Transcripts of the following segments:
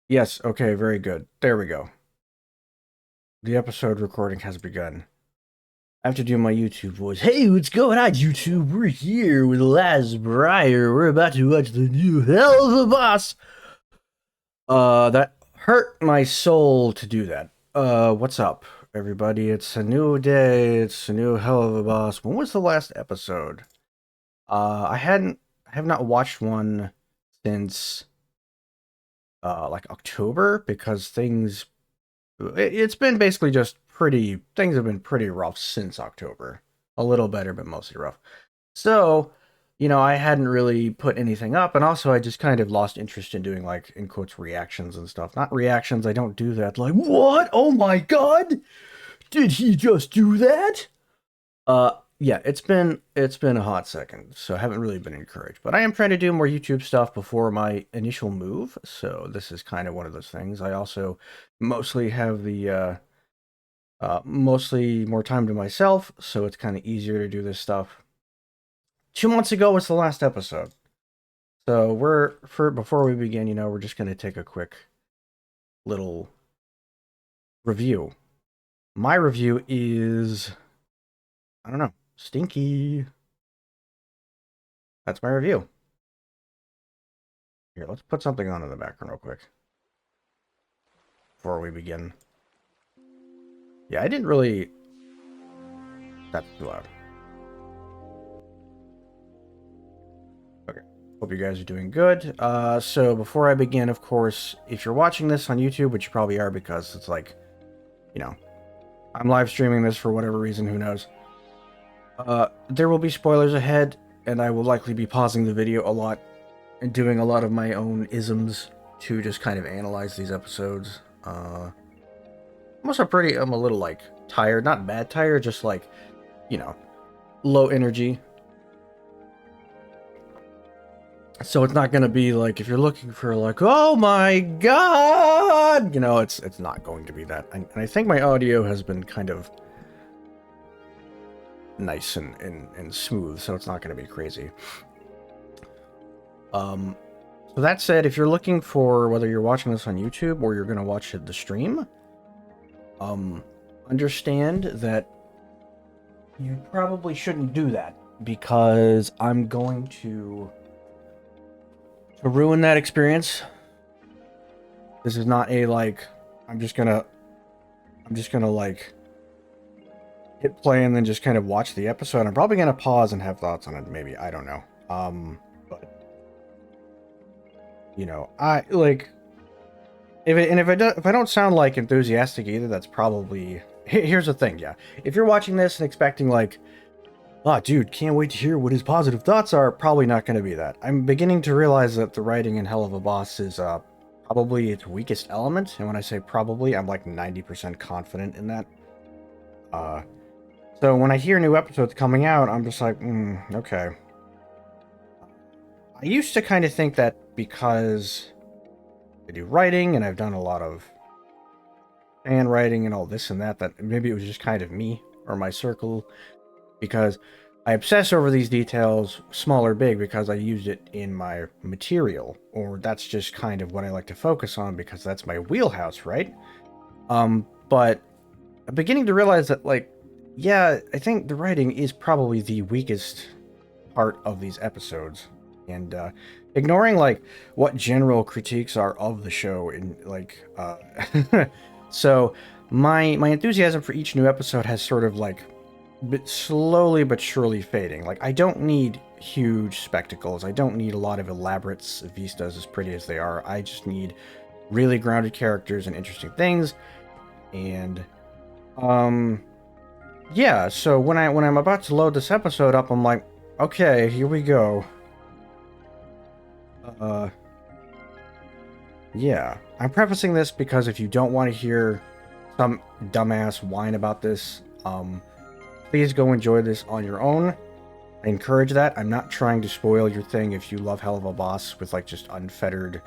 Yes, okay, very good. There we go. The episode recording has begun. I have to do my YouTube voice. Hey, what's going on, YouTube? We're here with Laz Breyer. We're about to watch the new Helluva Boss. That hurt my soul to do that. What's up, everybody? It's a new day. It's a new Helluva Boss. When was the last episode? I have not watched one since, like October because it's been basically just things have been pretty rough since October. A little better, but mostly rough. So, I hadn't really put anything up, and also I just kind of lost interest in doing, like, in quotes, reactions and stuff. Not reactions, I don't do that. Like, what? Oh my god! Did he just do that? Yeah, it's been a hot second, so I haven't really been encouraged. But I am trying to do more YouTube stuff before my initial move, so this is kind of one of those things. I also mostly have mostly more time to myself, so it's kind of easier to do this stuff. 2 months ago was the last episode, so before we begin, we're just gonna take a quick little review. My review is, I don't know, stinky. That's my review. Here, let's put something on in the background real quick before we begin. Yeah, I didn't really. That's too loud. Okay. Hope you guys are doing good. So before I begin, of course, if you're watching this on YouTube, which you probably are because it's like, you know, I'm live streaming this for whatever reason, who knows. There will be spoilers ahead, and I will likely be pausing the video a lot and doing a lot of my own isms to just kind of analyze these episodes. I'm a little like tired, not bad tired, just like, you know, low energy. So it's not gonna be like, if you're looking for like, oh my god, it's not going to be that. And I think my audio has been kind of nice and smooth, so it's not gonna be crazy. So that said, if you're looking for, whether you're watching this on YouTube or you're gonna watch the stream, understand that you probably shouldn't do that because I'm going to ruin that experience. This is not a like, I'm just gonna like hit play and then just kind of watch the episode. I'm probably gonna pause and have thoughts on it, maybe. I don't know. But I like if I don't sound like enthusiastic either, that's probably here's the thing, yeah. If you're watching this and expecting like, oh dude, can't wait to hear what his positive thoughts are, probably not gonna be that. I'm beginning to realize that the writing in Helluva Boss is probably its weakest element, and when I say probably, I'm like 90% confident in that. So when I hear new episodes coming out, I'm just like, okay. I used to kind of think that because I do writing and I've done a lot of fan writing and all this and that, that maybe it was just kind of me or my circle, because I obsess over these details, small or big, because I used it in my material, or that's just kind of what I like to focus on because that's my wheelhouse, right? But I'm beginning to realize that, like, yeah, I think the writing is probably the weakest part of these episodes. And ignoring, like, what general critiques are of the show, in, like, so my enthusiasm for each new episode has sort of, like, bit slowly but surely fading. Like, I don't need huge spectacles. I don't need a lot of elaborate vistas as pretty as they are. I just need really grounded characters and interesting things. And yeah, so when I'm about to load this episode up, I'm like, okay, here we go. Uh, yeah. I'm prefacing this because if you don't want to hear some dumbass whine about this, please go enjoy this on your own. I encourage that. I'm not trying to spoil your thing if you love Helluva Boss with, like, just unfettered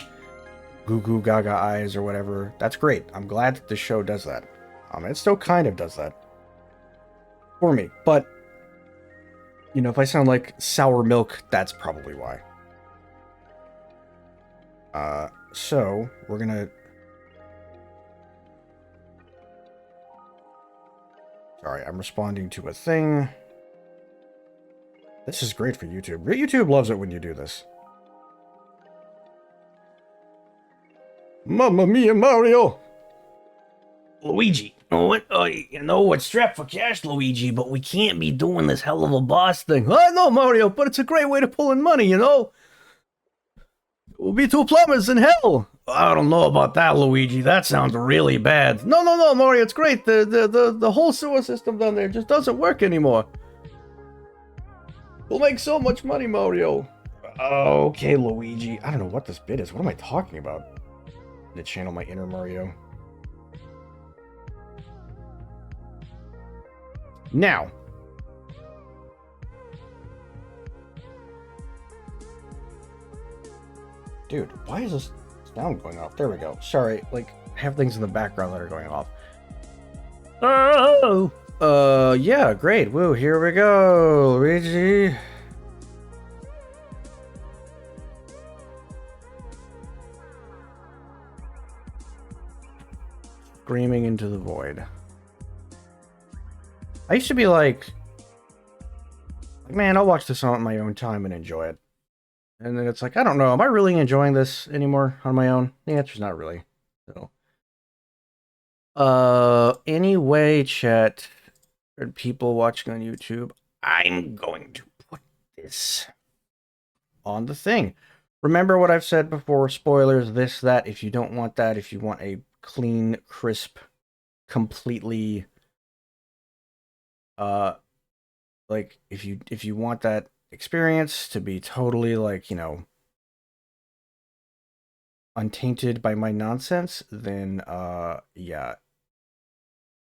goo goo gaga eyes or whatever. That's great. I'm glad that the show does that. It still kind of does that for me. But, if I sound like sour milk, that's probably why. So, we're gonna Sorry, I'm responding to a thing. This is great for YouTube. YouTube loves it when you do this. Mamma mia, Mario! Luigi, you know it's strapped for cash, Luigi, but we can't be doing this hell of a boss thing. I know, Mario, but it's a great way to pull in money, you know? We'll be two plumbers in hell. I don't know about that, Luigi. That sounds really bad. No, Mario, it's great. The whole sewer system down there just doesn't work anymore. We'll make so much money, Mario. Okay, Luigi. I don't know what this bit is. What am I talking about? To channel my inner Mario. Now. Dude, why is this sound going off? There we go. Sorry, like, I have things in the background that are going off. Oh! Yeah, great. Woo, here we go, Luigi. Screaming into the void. I used to be like, man, I'll watch this on my own time and enjoy it. And then it's like, I don't know, am I really enjoying this anymore on my own? The answer's not really. So, anyway, chat, people watching on YouTube, I'm going to put this on the thing. Remember what I've said before, spoilers, this, that, if you don't want that, if you want a clean, crisp, completely, like, if you want that experience to be totally, like, you know, untainted by my nonsense, then, yeah.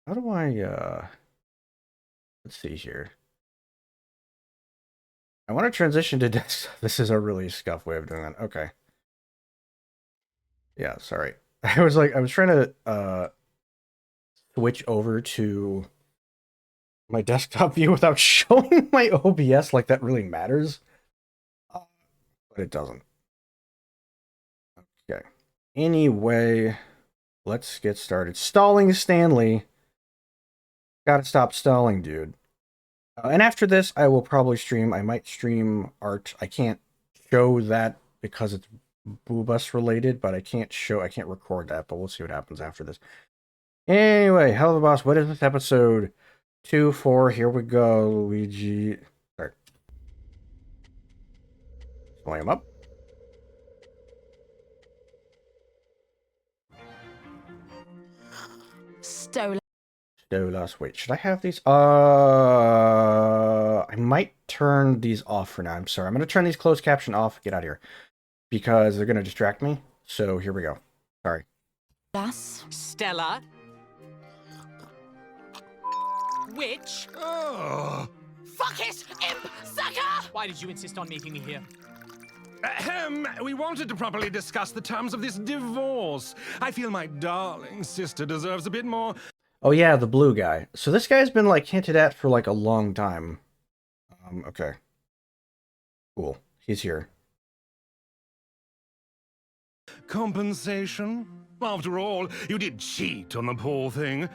How do I, let's see here. I want to transition to desktop. This is a really scuff way of doing that. Okay. Yeah, sorry. I was trying to, switch over to my desktop view without showing my OBS like that really matters. But it doesn't. Okay. Anyway, let's get started. Stalling Stanley. Gotta stop stalling, dude. And after this, I will probably stream. I might stream art. I can't show that because it's Boobus related, but I can't record that, but we'll see what happens after this. Anyway, Helluva Boss, what is this episode? 2-4, here we go, Luigi. Start. Swing him up. Stolas. Wait, should I have these? I might turn these off for now. I'm sorry. I'm going to turn these closed caption off. Get out of here. Because they're going to distract me. So here we go. Sorry. Stella. Witch. Oh. Fuck it, imp, sucker! Why did you insist on meeting me here? Ahem, we wanted to properly discuss the terms of this divorce. I feel my darling sister deserves a bit more. Oh yeah, the blue guy. So this guy's been like hinted at for like a long time. Okay. Cool. He's here. Compensation? After all, you did cheat on the poor thing.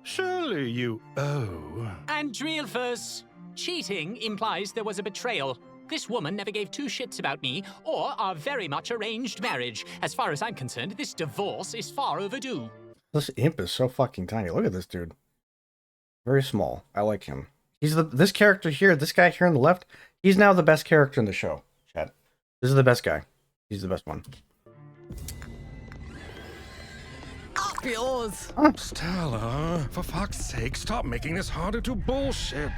Surely you owe. And Dreelfers, cheating implies there was a betrayal. This woman never gave two shits about me or our very much arranged marriage. As far as I'm concerned, this divorce is far overdue. This imp is so fucking tiny. Look at this dude. Very small. I like him. He's this character here, this guy here on the left, he's now the best character in the show, Chad. This is the best guy. He's the best one. Up yours! Stella, for fuck's sake, stop making this harder to bullshit.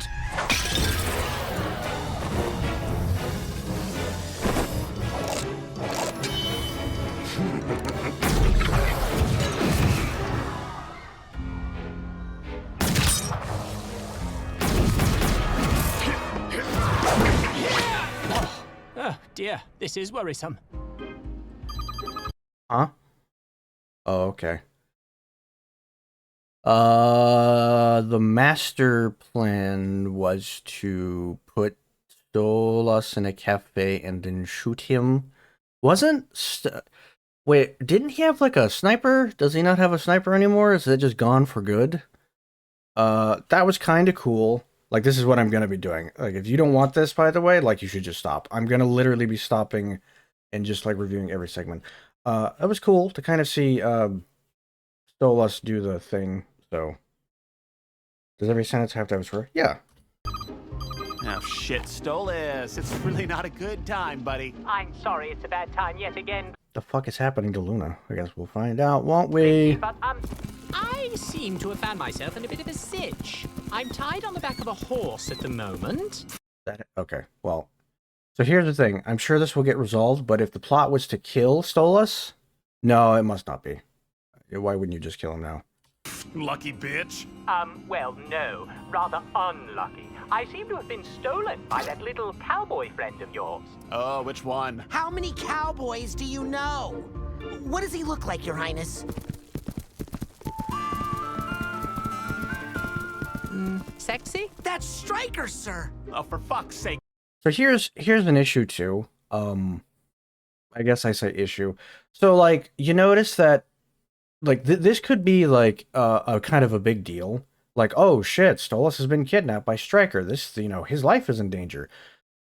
Oh, dear, this is worrisome. Huh? Oh, okay. The master plan was to put Stolas in a cafe and then shoot him. Wait, didn't he have like a sniper? Does he not have a sniper anymore? Is it just gone for good? That was kind of cool. Like, this is what I'm gonna be doing. Like, if you don't want this, by the way, like, you should just stop. I'm gonna literally be stopping and just, like, reviewing every segment. It was cool to kind of see, Stolas do the thing, so... Does every sentence have to have a swear? Yeah. Oh, shit, Stolas. It's really not a good time, buddy. I'm sorry, it's a bad time yet again. The fuck is happening to Luna? I guess we'll find out, won't we? But, I seem to have found myself in a bit of a sitch. I'm tied on the back of a horse at the moment. Okay, well... So here's the thing. I'm sure this will get resolved, but if the plot was to kill Stolas... No, it must not be. Why wouldn't you just kill him now? Lucky bitch. Well, no. Rather unlucky. I seem to have been stolen by that little cowboy friend of yours. Oh, which one? How many cowboys do you know? What does he look like, Your Highness? Sexy? That's Striker, sir. Oh, for fuck's sake. So here's an issue too. I guess I say issue. So like you notice that like this could be like a kind of a big deal. Like, oh shit, Stolas has been kidnapped by Striker. This, you know, his life is in danger.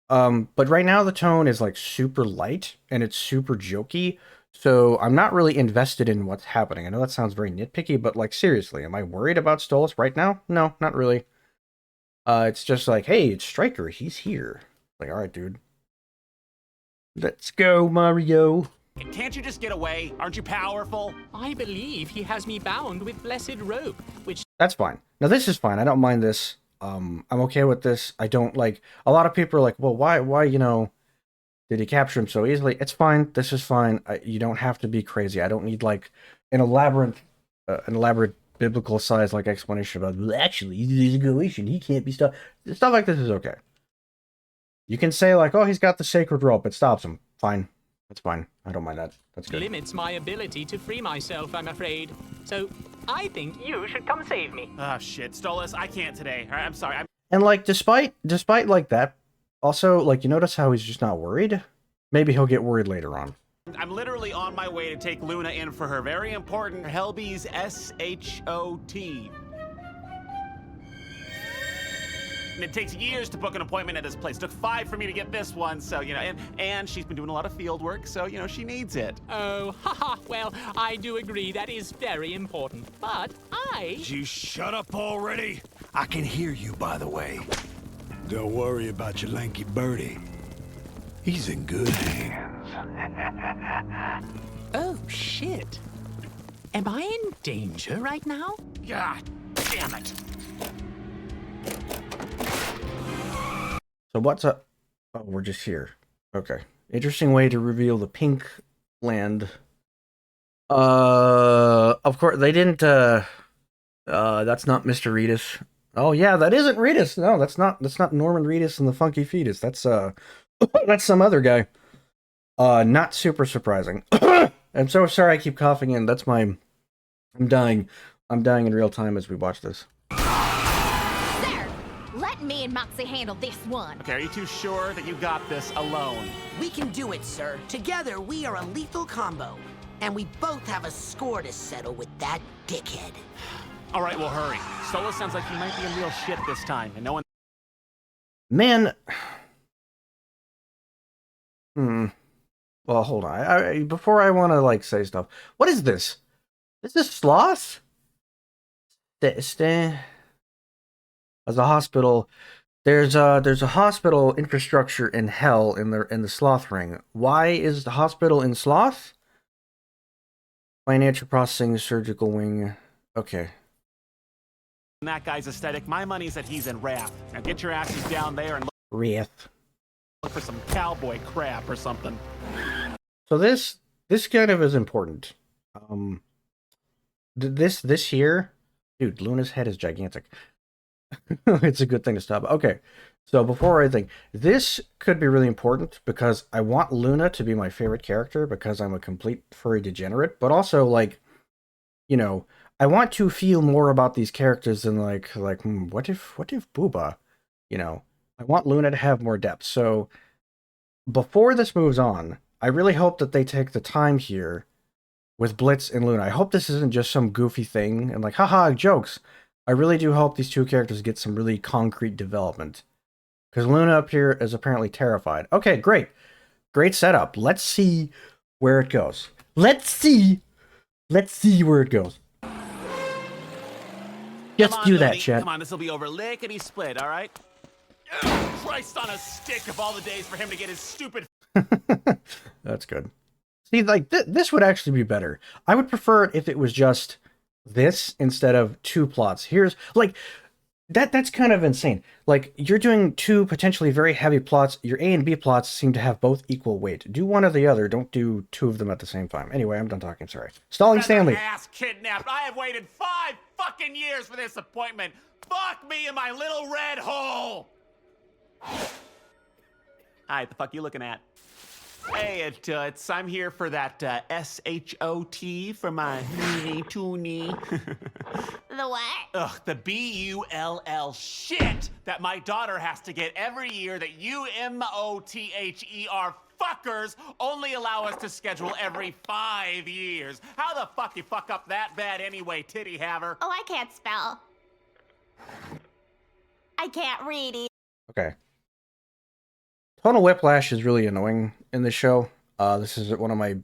But right now the tone is like super light and it's super jokey. So I'm not really invested in what's happening. I know that sounds very nitpicky, but like seriously, am I worried about Stolas right now? No, not really. It's just like, hey, it's Striker. He's here. Like, all right, dude. Let's go, Mario. Can't you just get away? Aren't you powerful? I believe he has me bound with blessed rope, which... That's fine. Now, this is fine. I don't mind this. I'm okay with this. I don't like... A lot of people are like, well, why, you know, did he capture him so easily? It's fine. This is fine. You don't have to be crazy. I don't need, like, an elaborate biblical size, like, explanation about, well, actually, there's a Goetian. He can't be stopped. Stuff like this is okay. You can say, like, oh, he's got the sacred rope. It stops him. Fine. That's fine. I don't mind that. That's good. limits my ability to free myself, I'm afraid. So, I think you should come save me. Oh, shit, Stolas, I can't today. All right, I'm sorry. And, like, despite like that, also, like, you notice how he's just not worried? Maybe he'll get worried later on. I'm literally on my way to take Luna in for her very important Helby's SHOT. And it takes years to book an appointment at this place. It took 5 for me to get this one, so, you know, and she's been doing a lot of field work, so, you know, she needs it. Oh, haha, well, I do agree that is very important, but Did you shut up already? I can hear you, by the way. Don't worry about your lanky birdie. He's in good hands. Oh, shit. Am I in danger right now? God damn it. So what's up? Oh, we're just here. Okay. Interesting way to reveal the pink land. Of course, they didn't, that's not Mr. Reedus. Oh, yeah, that isn't Reedus. No, that's not Norman Reedus and the Funky Fetus. That's, that's some other guy. Not super surprising. I'm so sorry I keep coughing in. That's my... I'm dying. I'm dying in real time as we watch this. Sir, let me and Moxie handle this one. Okay, are you too sure that you got this alone? We can do it, sir. Together, we are a lethal combo. And we both have a score to settle with that dickhead. All right, well, hurry. Stolas sounds like he might be in real shit this time, and no one... Man... Well, hold on. Before I want to, like, say stuff. What is this? Is this Sloth? As a hospital... There's a hospital infrastructure in hell in the Sloth Ring. Why is the hospital in Sloth? Financial processing, surgical wing. Okay. That guy's aesthetic. My money's that he's in Wrath. Now get your asses down there and Wrath. look for some cowboy crap or something. So this kind of is important. This here, dude, Luna's head is gigantic. It's a good thing to stop. Okay, so before I think, this could be really important because I want Luna to be my favorite character because I'm a complete furry degenerate, but also, like, you know, I want to feel more about these characters than like what if Booba, you know, I want Luna to have more depth. So before this moves on, I really hope that they take the time here with Blitz and Luna. I hope this isn't just some goofy thing and like, haha, jokes. I really do hope these two characters get some really concrete development. Because Luna up here is apparently terrified. Okay, great. Great setup. Let's see where it goes. Let's see where it goes. Just Come on, do that, Looney. chat. Come on, this will be over lickety split, all right? Ugh, Christ on a stick of all the days for him to get his stupid. That's good. See, like, this would actually be better. I would prefer it if it was just this instead of two plots. Here's, like, that's kind of insane. Like, you're doing two potentially very heavy plots. Your A and B plots seem to have both equal weight. Do one or the other. Don't do two of them at the same time. Anyway, I'm done talking. Sorry. Stalling Stanley. Ass kidnapped. I have waited 5 fucking years for this appointment. Fuck me in my little red hole. Hi, the fuck you looking at? Hey, I'm here for that SHOT for my toonie. The what? Ugh, the BULL shit that my daughter has to get every year that you MOTHER fuckers only allow us to schedule every 5 years. How the fuck you fuck up that bad anyway, titty haver? Oh, I can't spell. I can't read either. Okay. Tonal whiplash is really annoying in this show. This is one of my,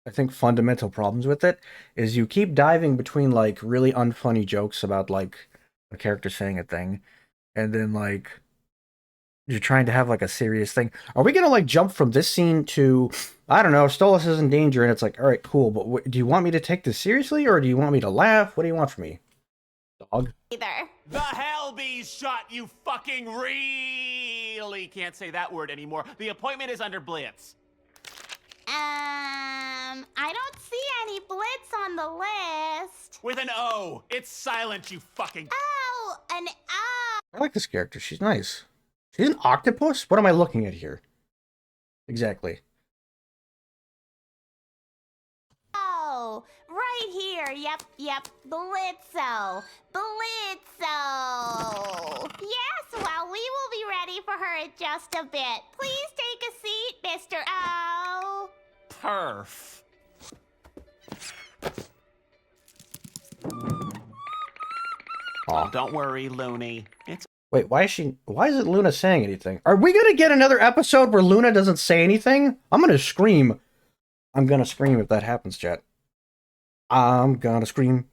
I think, fundamental problems with it, is you keep diving between, like, really unfunny jokes about, like, a character saying a thing, and then, like, you're trying to have, like, a serious thing. Are we gonna, like, jump from this scene to, I don't know, Stolas is in danger, and it's like, alright, cool, but do you want me to take this seriously, or do you want me to laugh? What do you want from me? Dog? Either. The Hellbees shot, you fucking really can't say that word anymore. The appointment is under blitz. I don't see any blitz on the list. With an O. It's silent, you fucking... Oh, an O. I like this character. She's nice. She's an octopus? What am I looking at here? Exactly. Oh, right here. Yep. Blitzo. Yes, well, we will be ready for her in just a bit. Please take a seat, Mr. O. Perf. Aw. Don't worry, Looney. It's... Wait, why isn't Luna saying anything? Are we gonna get another episode where Luna doesn't say anything? I'm gonna scream. I'm gonna scream if that happens, chat. I'm gonna scream.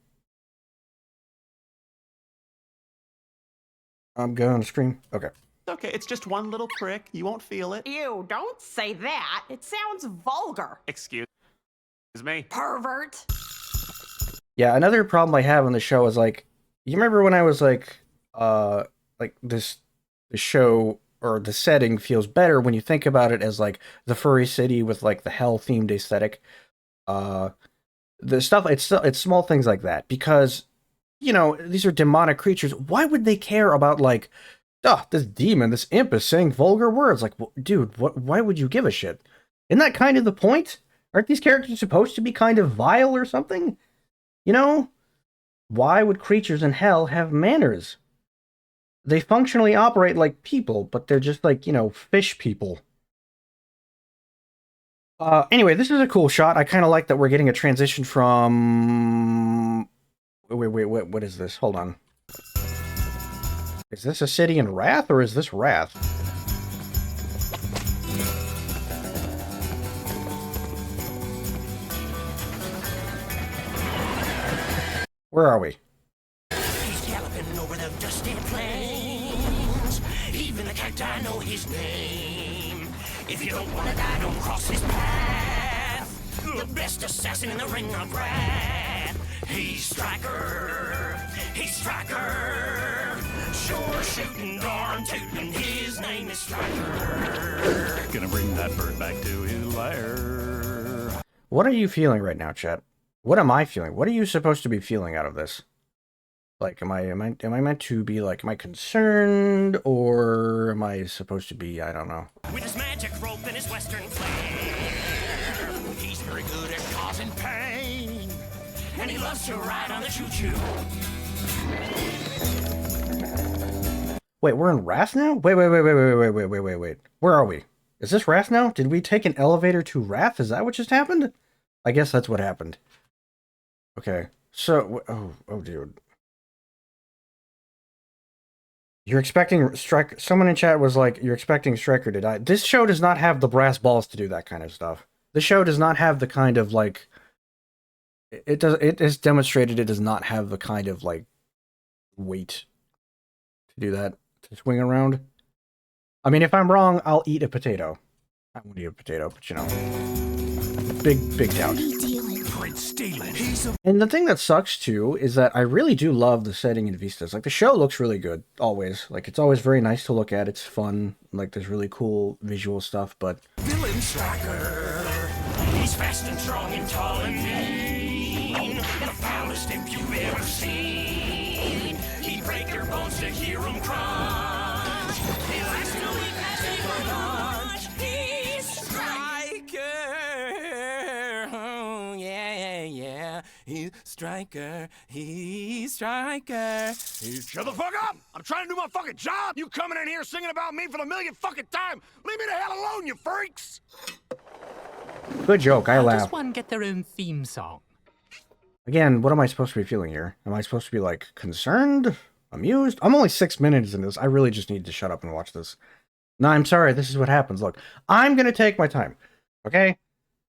I'm gonna scream. Okay. okay, it's just one little prick. You won't feel it. Ew, don't say that. It sounds vulgar. Excuse me. Pervert. Yeah, another problem I have on the show is, like, you remember when I was like the show or the setting feels better when you think about it as, like, the furry city with, like, the hell themed aesthetic. The stuff, it's small things like that, because, you know, these are demonic creatures. Why would they care about, like, this demon, this imp is saying vulgar words? Like, well, dude, why would you give a shit? Isn't that kind of the point? Aren't these characters supposed to be kind of vile or something? You know? Why would creatures in hell have manners? They functionally operate like people, but they're just like, you know, fish people. Anyway, this is a cool shot. I kind of like that we're getting a transition from... Wait, what is this? Hold on. Is this a city in Wrath, or is this Wrath? Where are we? He's galloping over the dusty plains. Even the cacti know his name. If you don't want to die, don't cross his path. The best assassin in the ring of wrath. He's Striker. Sure shooting, darn tooting. His name is Striker. Gonna bring that bird back to his lair. What are you feeling right now, chat? What am I feeling? What are you supposed to be feeling out of this? Like, am I meant to be, like, am I concerned, or am I supposed to be, I don't know. With his magic rope and his western flair, he's very good at causing pain, and he loves to ride on the choo-choo. Wait, we're in Wrath now? Wait. Where are we? Is this Wrath now? Did we take an elevator to Wrath? Is that what just happened? I guess that's what happened. Okay, so, oh, dude. You're expecting Striker. Someone in chat was like, "You're expecting Striker to die." This show does not have the brass balls to do that kind of stuff. This show does not have the kind of like. It does. It has demonstrated it does not have the kind of like weight to do that, to swing around. I mean, if I'm wrong, I'll eat a potato. I won't eat a potato, but you know, big doubt. And the thing that sucks too is that I really do love the setting in Vistas. Like the show looks really good always. Like it's always very nice to look at. It's fun. Like there's really cool visual stuff. But Villain Striker. He's fast and strong and tall and mean. The foulest imp you've ever seen. He'd break your bones to hear him crunch. He likes to eat magic for lunch. He's Striker. Oh, yeah. He's Striker. He's Striker. Shut the fuck up! I'm trying to do my fucking job! You coming in here singing about me for the millionth fucking time! Leave me the hell alone, you freaks! good joke. I How laugh. does one get their own theme song? Again, what am I supposed to be feeling here? Am I supposed to be like concerned? Amused? I'm only 6 minutes in this. I really just need to shut up and watch this. No, I'm sorry. This is what happens. Look, I'm gonna take my time. Okay?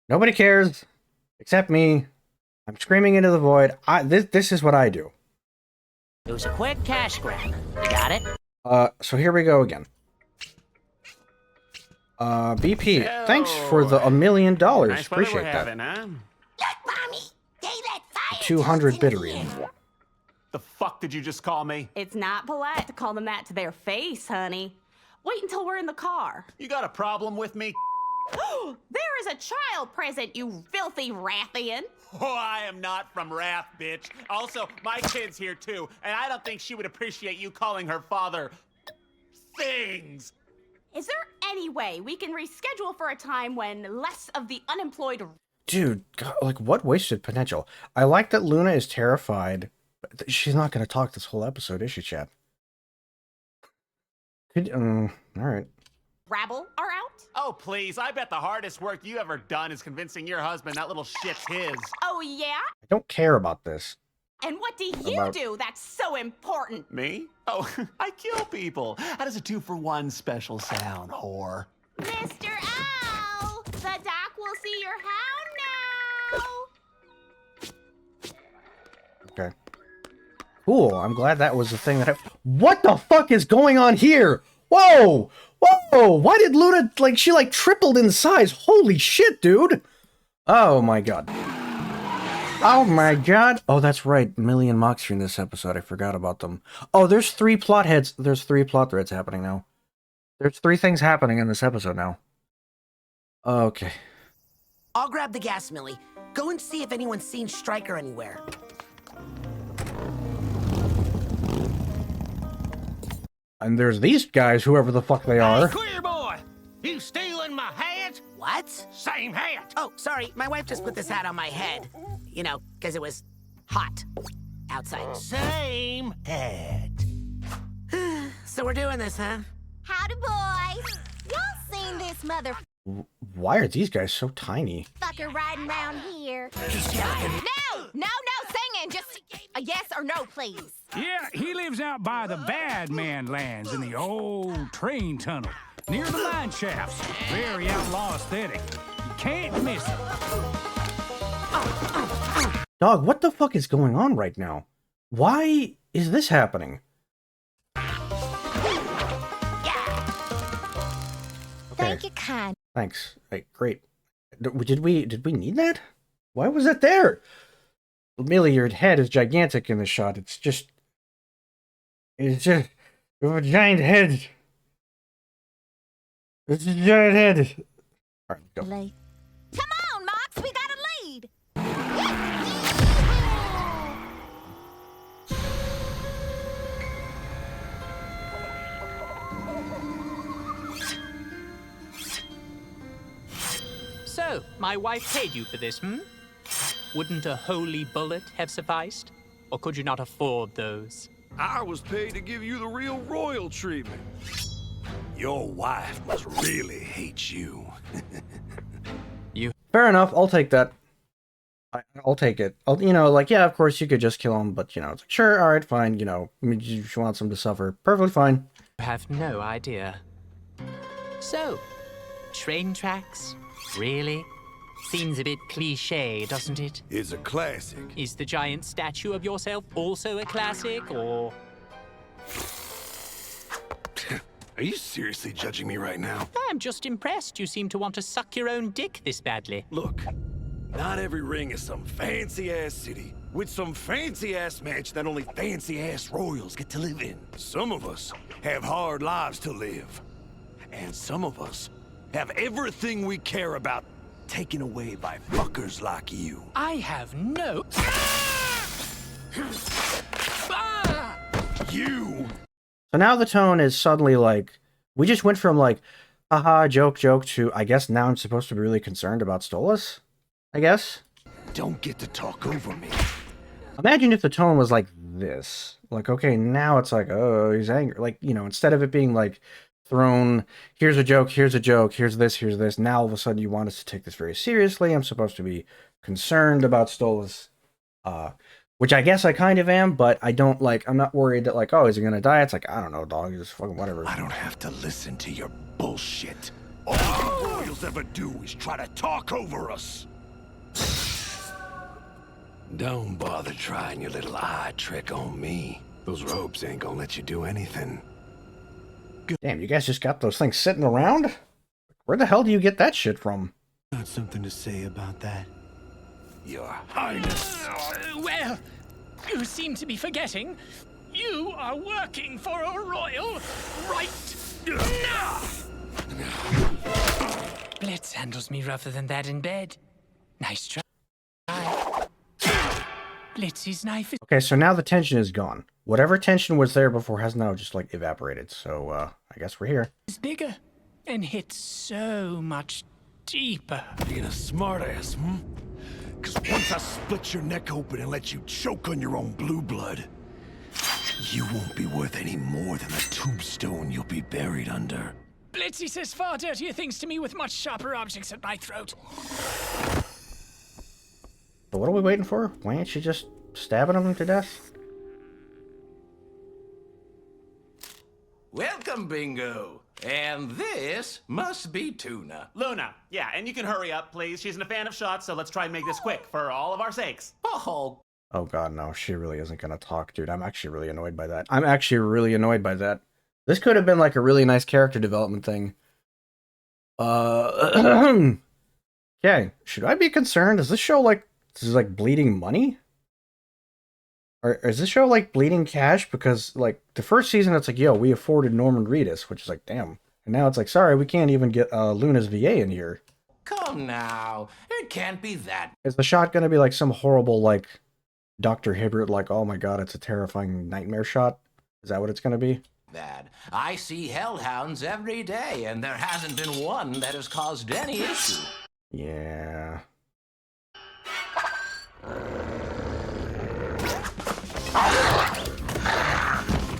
Nobody cares except me. I'm screaming into the void. This is what I do. It was a quick cash grab. You got it? So here we go again. BP, thanks for the $1 million. Nice weather Appreciate we're that. having, huh? Look, Mommy! Gave that fire 200 just in bittery. here. The fuck did you just call me? It's not polite to call them that to their face, honey. Wait until we're in the car. You got a problem with me? There is a child present, you filthy Rathian. Oh, I am not from Wrath, bitch. Also, my kid's here too, and I don't think she would appreciate you calling her father things. Is there any way we can reschedule for a time when less of the unemployed... Dude, God, like what wasted potential. I like that Luna is terrified, but she's not going to talk this whole episode, is she, chat? All right. rabble are out? Oh, please. I bet the hardest work you ever done is convincing your husband that little shit's his. Oh, yeah? I don't care about this. And what do you do that's so important? Me? Oh, I kill people. How does a 2-for-1 special sound, whore? Mr. Owl, the doc will see your hound now. Okay. Cool. I'm glad that was the thing that What the fuck is going on here? Whoa! Whoa! Why did Luna, like, she, like, tripled in size? Holy shit, dude! Oh my god. Oh my god. Oh, that's right. Millie and Moxie in this episode. I forgot about them. Oh, there's 3 plot heads. There's 3 plot threads happening now. There's 3 things happening in this episode now. Okay. I'll grab the gas, Millie. Go and see if anyone's seen Striker anywhere. And there's these guys, whoever the fuck they are. Hey, queer boy! You stealing my hat? What? Same hat! Oh, sorry. My wife just put this hat on my head. You know, because it was hot outside. Same hat. So we're doing this, huh? Howdy, boys. Y'all seen this motherfucker Why are these guys so tiny? riding around here? No singing, just a yes or no, please. Yeah, he lives out by the Bad Man Lands in the old train tunnel, near the mine shafts. Very outlaw aesthetic. You can't miss it. Dog, what the fuck is going on right now? Why is this happening? Thank you, kind. Thanks. Hey, great. Did we need that? Why was it there? Millie, your head is gigantic in the shot. It's just you have a giant head. It's a giant head. All right, go. Come on, Mox, we got a lead. So, my wife paid you for this, hmm? Wouldn't a holy bullet have sufficed? Or could you not afford those? I was paid to give you the real royal treatment. Your wife must really hate you. Fair enough. I'll take that. I'll take it. You know, like, yeah, of course you could just kill him, but, you know, it's like, sure, all right, fine, you know, I mean, you want him to suffer. Perfectly fine. I have no idea. So, train tracks? Really? Seems a bit cliche, doesn't it? It's a classic. Is the giant statue of yourself also a classic, or...? Are you seriously judging me right now? I'm just impressed you seem to want to suck your own dick this badly. Look, not every ring is some fancy-ass city with some fancy-ass mansion that only fancy-ass royals get to live in. Some of us have hard lives to live. And some of us have everything we care about taken away by fuckers like you. I have no... You! So now the tone is suddenly like, we just went from like, haha, joke, joke, to, I guess now I'm supposed to be really concerned about Stolas? I guess? Don't get to talk over me. Imagine if the tone was like this. Like, okay, now it's like, oh, he's angry. Like, you know, instead of it being like thrown, here's a joke, here's this. Now all of a sudden you want us to take this very seriously. I'm supposed to be concerned about Stolas. Which I guess I kind of am, but I don't like, I'm not worried that like, oh, is he gonna die? It's like, I don't know, dog, just fucking whatever. I don't have to listen to your bullshit. All you royals ever do is try to talk over us. Don't bother trying your little eye trick on me. Those ropes ain't gonna let you do anything. Damn, you guys just got those things sitting around? Where the hell do you get that shit from? Got something to say about that? Your Highness. Well, you seem to be forgetting. You are working for a royal right now. Blitz handles me rougher than that in bed. Nice try. Blitz's knife is... Okay, so now the tension is gone. Whatever tension was there before has now just like evaporated. So I guess we're here. bigger and hits so much deeper. Being a smartass, hmm? Because once I split your neck open and let you choke on your own blue blood, you won't be worth any more than the tombstone you'll be buried under. Blitzy says far dirtier things to me with much sharper objects at my throat. But what are we waiting for? Why ain't she just stabbing him to death? Welcome, Bingo. And this must be Tuna. Luna, yeah, and you can hurry up, please. She's a fan of shots, so let's try and make this quick for all of our sakes. Oh, Oh god, no, she really isn't gonna talk, dude. I'm actually really annoyed by that. This could have been like a really nice character development thing. Okay, should I be concerned? Is this show like, bleeding money? Or is this show like bleeding cash? Because like the first season it's like, yo, we afforded Norman Reedus, which is like, damn. And now it's like, sorry, we can't even get Luna's VA in here. come now. It can't be that Is the shot gonna be like some horrible like Dr. Hibbert, like, oh my god, it's a terrifying nightmare shot? Is that what it's gonna be? bad. I see hellhounds every day, and there hasn't been one that has caused any issue. Yeah.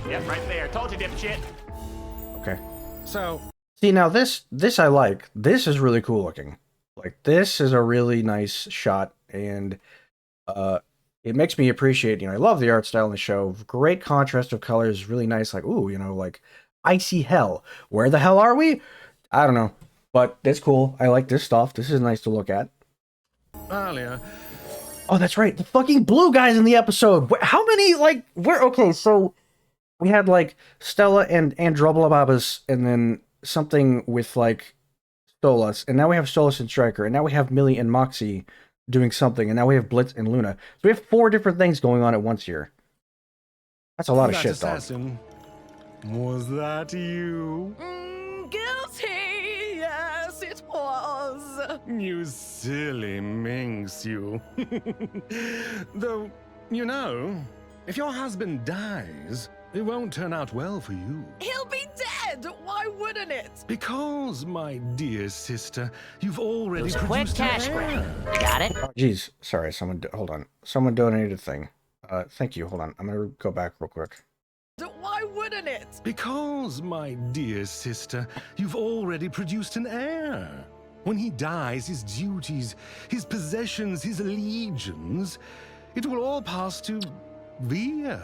Yep, right there. Told you, dipshit. Okay. So, See, now this I like. This is really cool looking. Like, this is a really nice shot, and it makes me appreciate, I love the art style in the show. Great contrast of colors, really nice, like, ooh, like, icy hell. Where the hell are we? I don't know. But it's cool. I like this stuff. This is nice to look at. earlier, Oh, that's right. The fucking blue guys in the episode. How many, like, okay, so we had, like, Stella and Androblababas, and then something with, like, Stolas, and now we have Stolas and Stryker, and now we have Millie and Moxie doing something, and now we have Blitz and Luna. So we have 4 different things going on at once here. That's a lot of that shit, dog. assassin, was that you? Guilty! Yes, it was. You silly minx, you. Though, if your husband dies, it won't turn out well for you. He'll be dead! Why wouldn't it? Because, my dear sister, you've already It was a quick produced cash an grab. heir. You got it? Oh, jeez, sorry, hold on. Someone donated a thing. Thank you, hold on. I'm gonna go back real quick. Why wouldn't it? Because, my dear sister, you've already produced an heir. When he dies, his duties, his possessions, his legions, it will all pass to Via.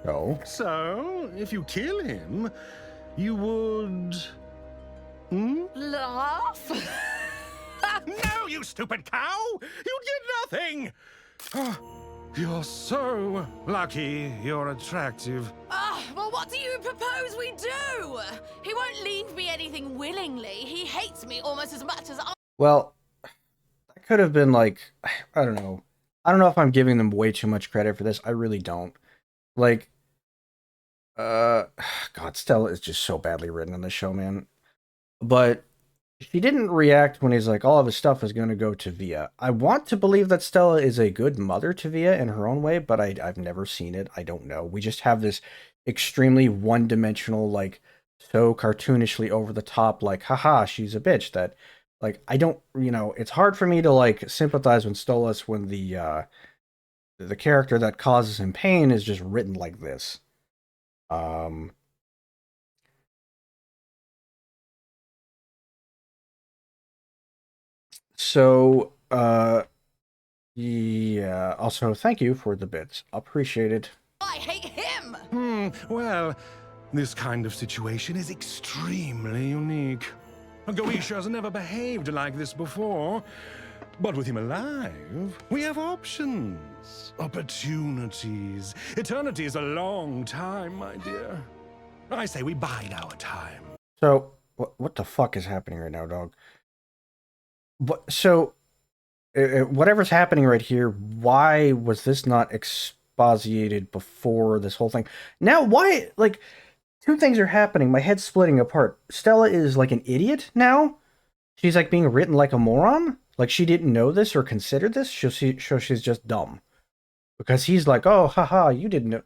Oh. So, if you kill him, you would... Laugh? No, you stupid cow! You did nothing! Oh, you're so lucky you're attractive. Well, what do you propose we do? He won't leave me anything willingly. He hates me almost as much as I... Well, that could have been like, I don't know. I don't know if I'm giving them way too much credit for this. I really don't. Like, God, Stella is just so badly written in this show, man. But she didn't react when he's like, all of his stuff is going to go to Via. I want to believe that Stella is a good mother to Via in her own way, but I've never seen it. I don't know. We just have this extremely one-dimensional, like, so cartoonishly over the top, like, haha, she's a bitch. That, like, I don't, you know, it's hard for me to, like, sympathize with Stolas when the character that causes him pain is just written like this. So, yeah, also, thank you for the bits. Appreciated. I hate him! Well, this kind of situation is extremely unique. Goisha has never behaved like this before. But with him alive, we have options, opportunities. Eternity is a long time, my dear. I say we bide our time. So, what the fuck is happening right now, dog? So, whatever's happening right here, why was this not exposited before this whole thing? Now, why, like, two things are happening. My head's splitting apart. Stella is, like, an idiot now? She's, like, being written like a moron? Like, she didn't know this or consider this? So she's just dumb. Because he's like, oh, haha, you didn't know.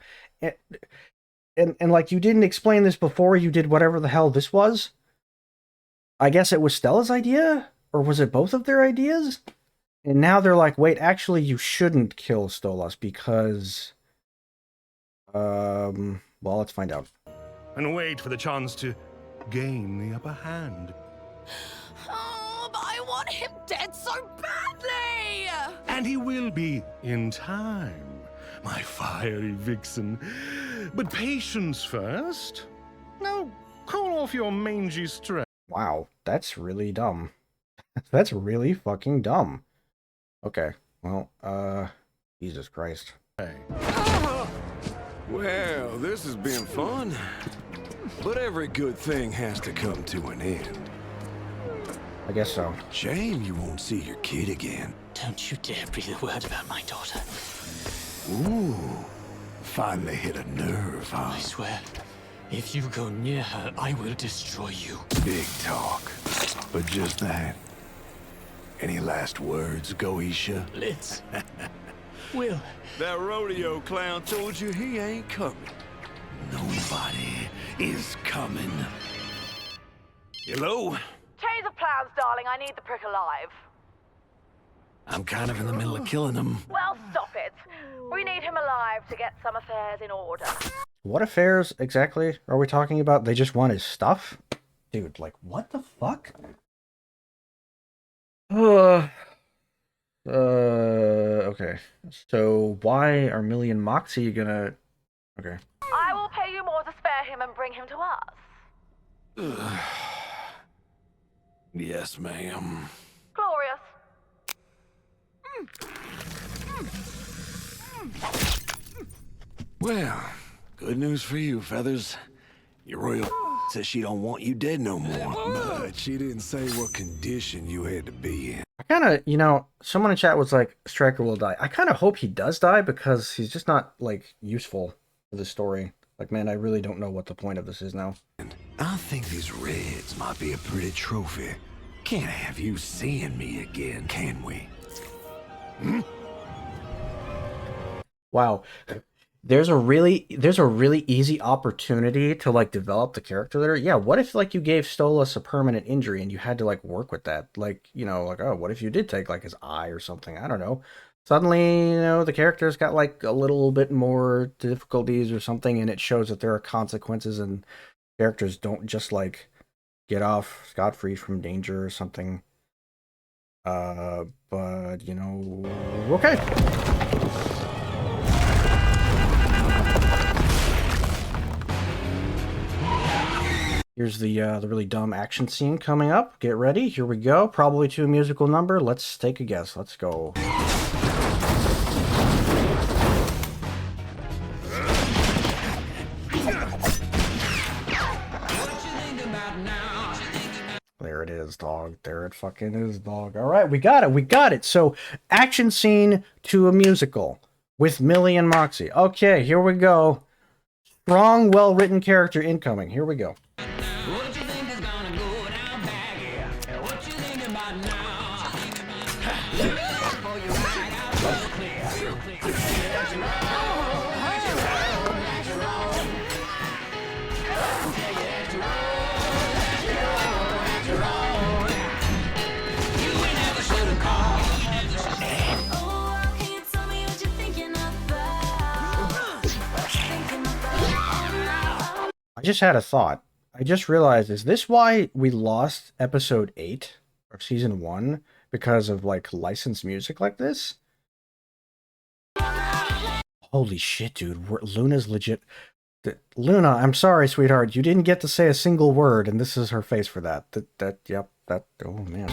And like, you didn't explain this before you did whatever the hell this was? I guess it was Stella's idea? Or was it both of their ideas? And now they're like, wait, actually, you shouldn't kill Stolas because... well, let's find out. And wait for the chance to gain the upper hand. Oh, but I want him dead so badly! And he will be in time, my fiery vixen. But patience first. Now, call off your mangy stress. Wow, that's really dumb. That's really fucking dumb. Okay, well, Jesus Christ. Hey. Well, this has been fun. But every good thing has to come to an end. I guess so. Shame you won't see your kid again. Don't you dare breathe a word about my daughter. Ooh, finally hit a nerve, huh? I swear, if you go near her, I will destroy you. Big talk. But just that. Any last words, Goisha? Liz. Will. That rodeo clown told you he ain't coming. Nobody is coming. Hello? Change of plans, darling. I need the prick alive. I'm kind of in the middle of killing him. Well, stop it. We need him alive to get some affairs in order. What affairs exactly are we talking about? They just want his stuff? Dude, like, what the fuck? Okay. So, why are Millie and Moxie gonna... Okay. I will pay you more to spare him and bring him to us. Yes, ma'am. Glorious. Well, good news for you, Feathers. Your royal says she don't want you dead no more. But she didn't say what condition you had to be in. I kind of, you know, someone in chat was like, Stryker will die. I kind of hope he does die because he's just not, like, useful for the story. Like, man, I really don't know what the point of this is now. I think these reds might be a pretty trophy. Can't have you seeing me again, can we? Hmm? Wow. There's a really easy opportunity to, like, develop the character there. Yeah, what if, like, you gave Stolas a permanent injury and you had to, like, work with that? Like, you know, like, oh, what if you did take, like, his eye or something? I don't know. Suddenly, you know, the character's got, like, a little bit more difficulties or something, and it shows that there are consequences and characters don't just, like, get off scot-free from danger or something. But you know, okay. Here's the really dumb action scene coming up. Get ready. Here we go. Probably to a musical number. Let's take a guess. Let's go. There it is, dog. There it fucking is, dog. All right, we got it. We got it. So, action scene to a musical with Millie and Moxie. Okay, here we go. Strong, well-written character incoming. Here we go. I just had a thought. I just realized, is this why we lost episode 8 of season 1? Because of, like, licensed music like this? Holy shit, dude. Luna's legit. Luna, I'm sorry, sweetheart. You didn't get to say a single word, and this is her face for that. Yep, oh man.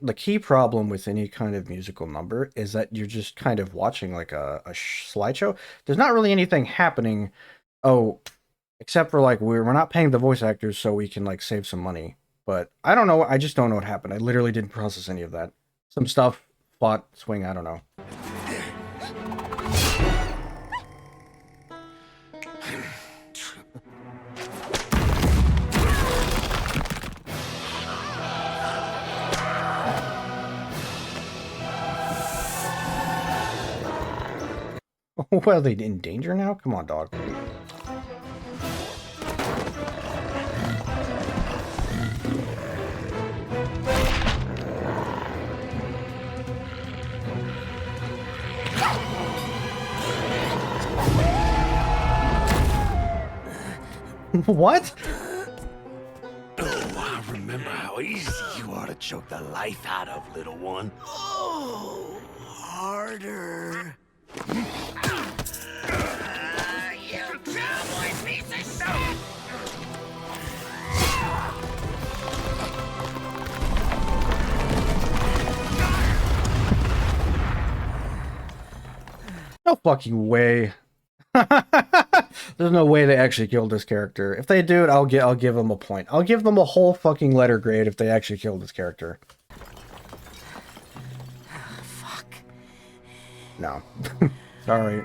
The key problem with any kind of musical number is that you're just kind of watching like a slideshow. There's not really anything happening. Oh, except for like we're not paying the voice actors, so we can like save some money. But I don't know. I just don't know what happened. I literally didn't process any of that. Some stuff, plot, swing. I don't know. Well, are they in danger now? Come on, dog. What? Oh, I remember how easy you are to choke the life out of, little one. Oh, harder. You cowboy piece of shit! No fucking way. There's no way they actually killed this character. If they do it, I'll give them a point. I'll give them a whole fucking letter grade if they actually killed this character. Fuck. No. Sorry.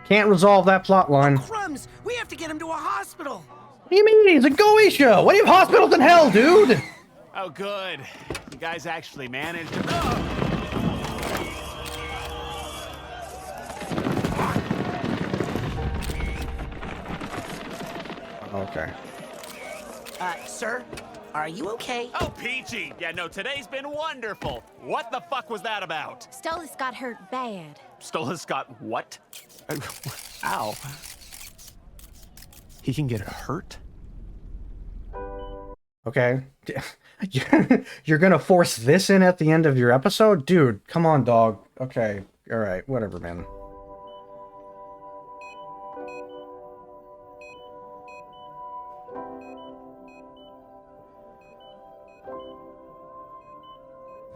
Can't resolve that plot line. Crumbs! We have to get him to a hospital! What do you mean? He's a Goetia! What do you have hospitals in hell, dude? Oh, good. You guys actually managed. Okay. Sir, are you okay? Oh, Peachy! Yeah, no, today's been wonderful. What the fuck was that about? Stolas got hurt bad. Stolas got what? Ow. He can get hurt? Okay. You're gonna force this in at the end of your episode? Dude, come on, dog. Okay. Alright, whatever, man.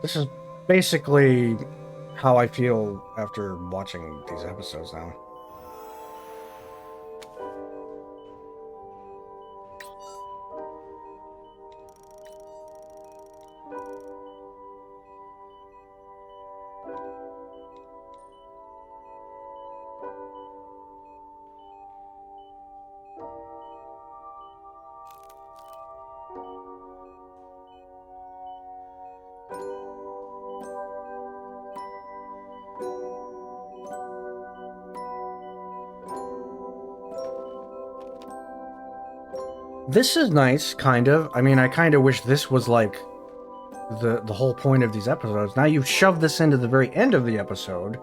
This is basically how I feel after watching these episodes now. This is nice, kind of. I mean, I kind of wish this was like the whole point of these episodes. Now you've shoved this into the very end of the episode,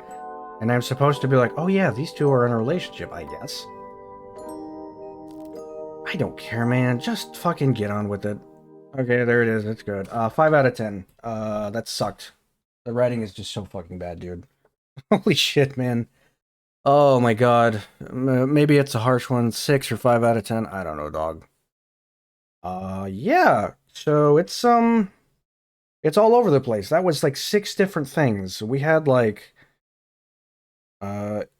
and I'm supposed to be like, oh yeah, these two are in a relationship, I guess. I don't care, man. Just fucking get on with it. Okay, there it is. It's good. 5 out of 10. That sucked. The writing is just so fucking bad, dude. Holy shit, man. Oh my god. Maybe it's a harsh one. 6 or 5 out of 10. I don't know, dog. Yeah. So it's all over the place. That was like 6 different things. We had like,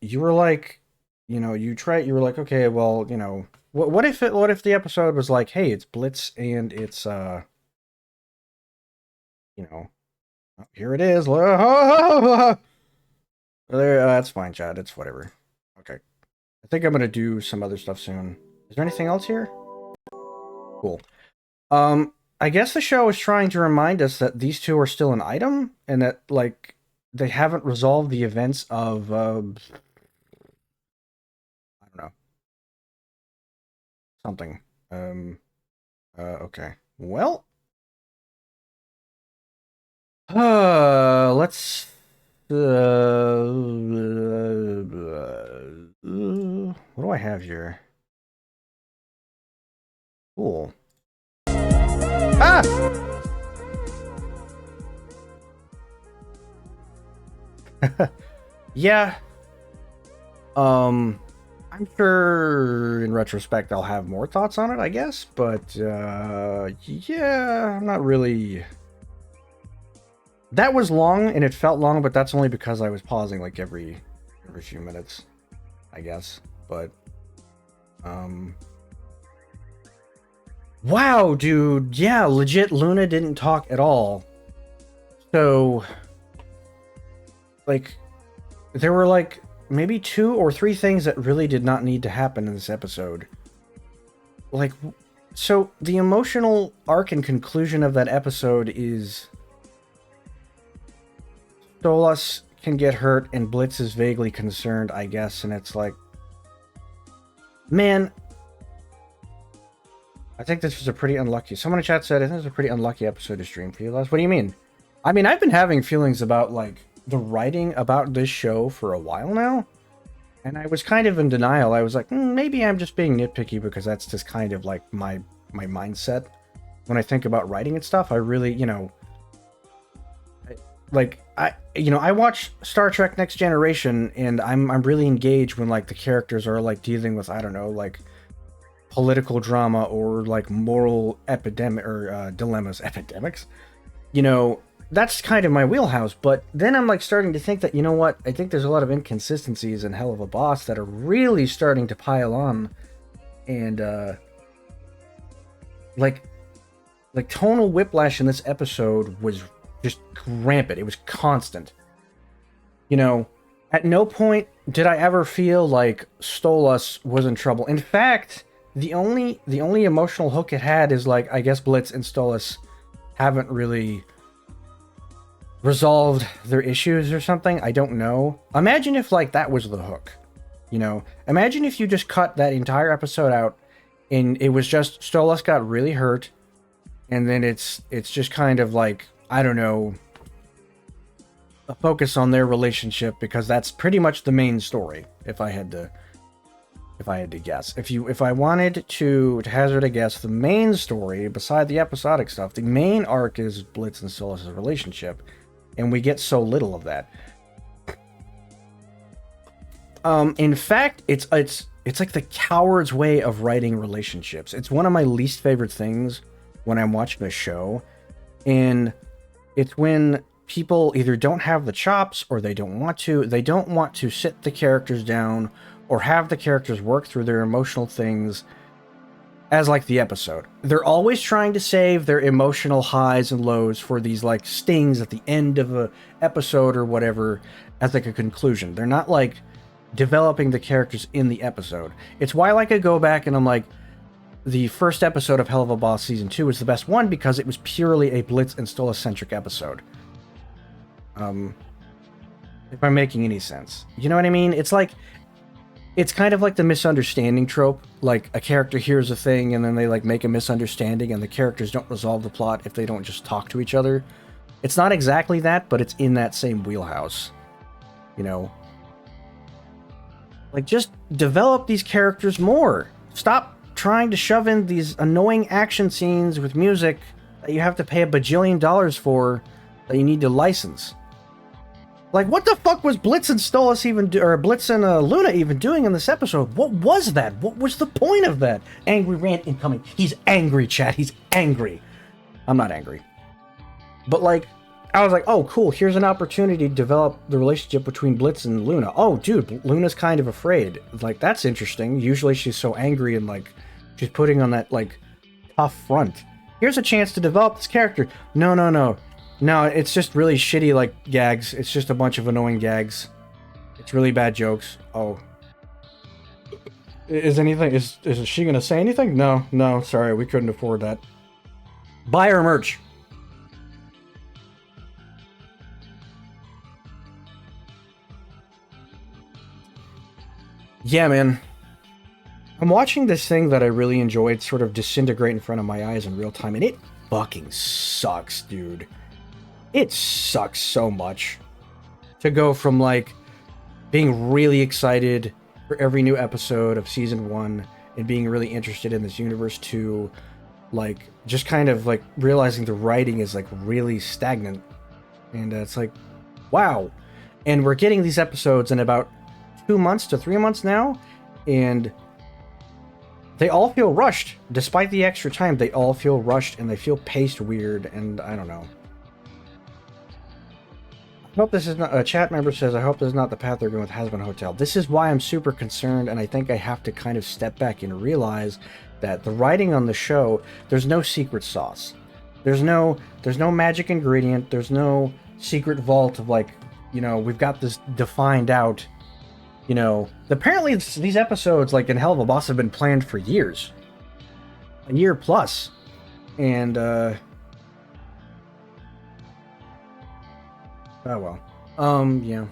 you were like, you know, you were like, okay, well, you know, what if the episode was like, hey, it's Blitz and it's, you know, here it is. There, that's fine, Chad. It's whatever. Okay. I think I'm gonna do some other stuff soon. Is there anything else here? Cool. I guess the show is trying to remind us that these two are still an item, and that, like, they haven't resolved the events of, I don't know. Something. Okay. Well. Let's, what do I have here? Cool. Ah! Yeah. I'm sure in retrospect I'll have more thoughts on it, I guess, but yeah, I'm not really. That was long and it felt long, but that's only because I was pausing like every few minutes, I guess. But wow, dude. Yeah, legit Luna didn't talk at all. So like there were like maybe 2 or 3 things that really did not need to happen in this episode. Like, so the emotional arc and conclusion of that episode is Stolas can get hurt and Blitz is vaguely concerned, I guess, and it's like, man, I think this was a pretty unlucky. Someone in chat said, I think it was a pretty unlucky episode to stream for you, Les. What do you mean? I mean, I've been having feelings about, like, the writing about this show for a while now, and I was kind of in denial. I was like, maybe I'm just being nitpicky because that's just kind of like my mindset when I think about writing and stuff. I really, you know, I watch Star Trek Next Generation, and I'm really engaged when like the characters are like dealing with, I don't know, like political drama or like moral epidemics. You know, that's kind of my wheelhouse. But then I'm like starting to think that, you know what, I think there's a lot of inconsistencies in Helluva Boss that are really starting to pile on, and like tonal whiplash in this episode was just rampant. It was constant. You know, at no point did I ever feel like Stolas was in trouble. In fact, the only emotional hook it had is like, I guess Blitz and Stolas haven't really resolved their issues or something. I don't know. Imagine if like that was the hook. You know, imagine if you just cut that entire episode out and it was just Stolas got really hurt, and then it's just kind of like, I don't know, a focus on their relationship, because that's pretty much the main story. If I had to guess, if I wanted to hazard a guess, the main story, beside the episodic stuff, the main arc is Blitz and Stolas' relationship, and we get so little of that. In fact, it's like the coward's way of writing relationships. It's one of my least favorite things when I'm watching a show, and it's when people either don't have the chops or they don't want to. They don't want to sit the characters down or have the characters work through their emotional things as like the episode. They're always trying to save their emotional highs and lows for these like stings at the end of a episode or whatever as like a conclusion. They're not like developing the characters in the episode. It's why like I go back and I'm like, the first episode of Helluva Boss Season 2 was the best one because it was purely a Blitz and Stola-centric episode. If I'm making any sense. You know what I mean? It's like, it's kind of like the misunderstanding trope. Like, a character hears a thing and then they like make a misunderstanding and the characters don't resolve the plot if they don't just talk to each other. It's not exactly that, but it's in that same wheelhouse. You know? Like, just develop these characters more. Stop trying to shove in these annoying action scenes with music that you have to pay $1 bajillion for that you need to license. Like, what the fuck was Blitz and Stolas even or Blitz and Luna even doing in this episode? What was that? What was the point of that? Angry rant incoming. He's angry, chat. He's angry. I'm not angry. But, like, I was like, oh, cool. Here's an opportunity to develop the relationship between Blitz and Luna. Oh, dude, Luna's kind of afraid. Like, that's interesting. Usually she's so angry and, like, she's putting on that, like, tough front. Here's a chance to develop this character. No. No, it's just really shitty, like, gags. It's just a bunch of annoying gags. It's really bad jokes. Oh. Is she gonna say anything? No, sorry, we couldn't afford that. Buy our merch. Yeah, man. I'm watching this thing that I really enjoyed sort of disintegrate in front of my eyes in real time, and it fucking sucks, dude. It sucks so much to go from, like, being really excited for every new episode of Season 1 and being really interested in this universe to, like, just kind of, like, realizing the writing is, like, really stagnant. And it's like, wow. And we're getting these episodes in about 2 months to 3 months now, and they all feel rushed. Despite the extra time, they all feel rushed, and they feel paced weird, and I don't know. I hope this is not... A chat member says, I hope this is not the path they're going with Hazbin Hotel. This is why I'm super concerned, and I think I have to kind of step back and realize that the writing on the show, there's no secret sauce. There's no magic ingredient. There's no secret vault of, like, you know, we've got this defined out. You know, apparently these episodes, like in Helluva Boss, have been planned for years. A year plus. And, oh well. Yeah.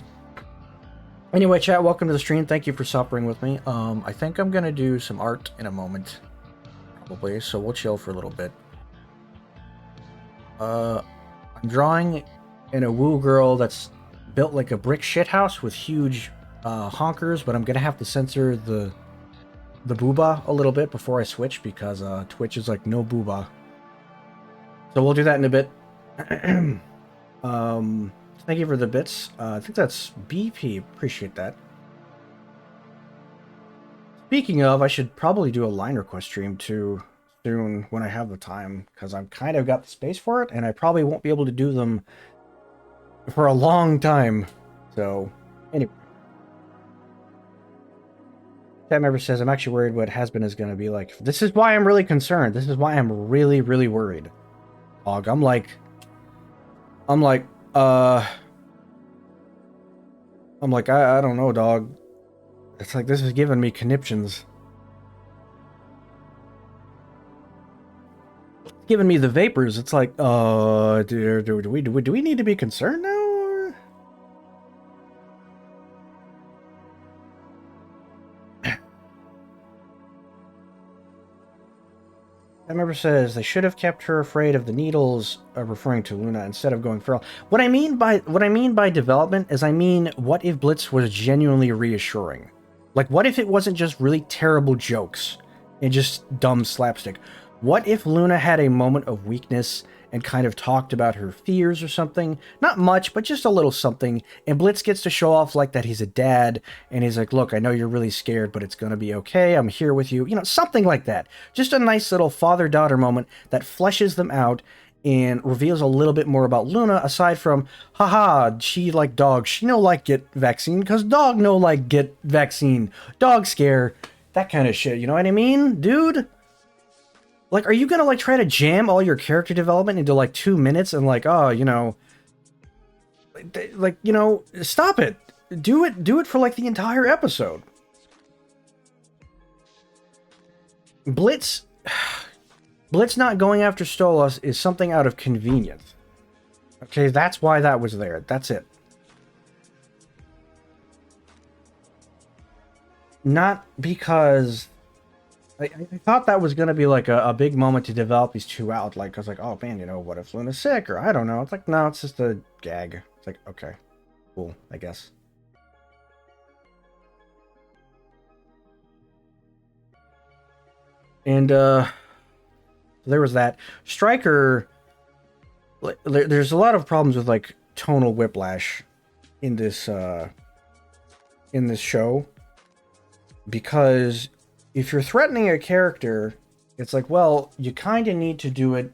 Anyway, chat, welcome to the stream. Thank you for suffering with me. I think I'm gonna do some art in a moment. Probably, so we'll chill for a little bit. I'm drawing in a woo girl that's built like a brick shithouse with huge honkers, but I'm gonna have to censor the booba a little bit before I switch because Twitch is like no booba. So we'll do that in a bit. Thank you for the bits. I think that's BP. Appreciate that. Speaking of, I should probably do a line request stream too soon when I have the time, because I've kind of got the space for it, and I probably won't be able to do them for a long time. So, anyway. That member says, I'm actually worried what Hazbin is going to be like. This is why I'm really concerned. This is why I'm really, really worried. Dog, I'm like, I don't know, dog. It's like, this is giving me conniptions. It's giving me the vapors. It's like, do we need to be concerned now? That member says they should have kept her afraid of the needles, referring to Luna, instead of going feral. What I mean by development is, I mean, what if Blitz was genuinely reassuring? Like, what if it wasn't just really terrible jokes and just dumb slapstick? What if Luna had a moment of weakness and kind of talked about her fears or something? Not much, but just a little something. And Blitz gets to show off like that he's a dad, and he's like, look, I know you're really scared, but it's gonna be okay. I'm here with you. You know, something like that. Just a nice little father-daughter moment that fleshes them out and reveals a little bit more about Luna, aside from, haha, she like dog, she no like get vaccine, because dog no like get vaccine, dog scare, that kind of shit, you know what I mean, dude? Like, are you gonna, like, try to jam all your character development into, like, 2 minutes and, like, oh, you know, like, you know, stop it. Do it for, like, the entire episode. Blitz not going after Stolas is something out of convenience. Okay, that's why that was there. That's it. Not because... I thought that was going to be like a big moment to develop these two out. Like, I was like, oh man, you know, what if Luna's sick? Or I don't know. It's like, no, it's just a gag. It's like, okay, cool, I guess. And there was that. Stryker, there's a lot of problems with like tonal whiplash in this show, because if you're threatening a character, it's like, well, you kind of need to do it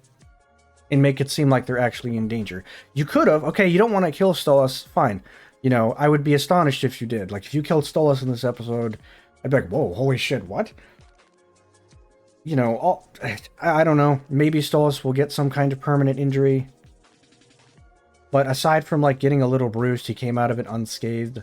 and make it seem like they're actually in danger. You could have, okay, you don't want to kill Stolas, fine. You know, I would be astonished if you did. Like, if you killed Stolas in this episode, I'd be like, whoa, holy shit, what? You know, I don't know. Maybe Stolas will get some kind of permanent injury. But aside from, like, getting a little bruised, he came out of it unscathed.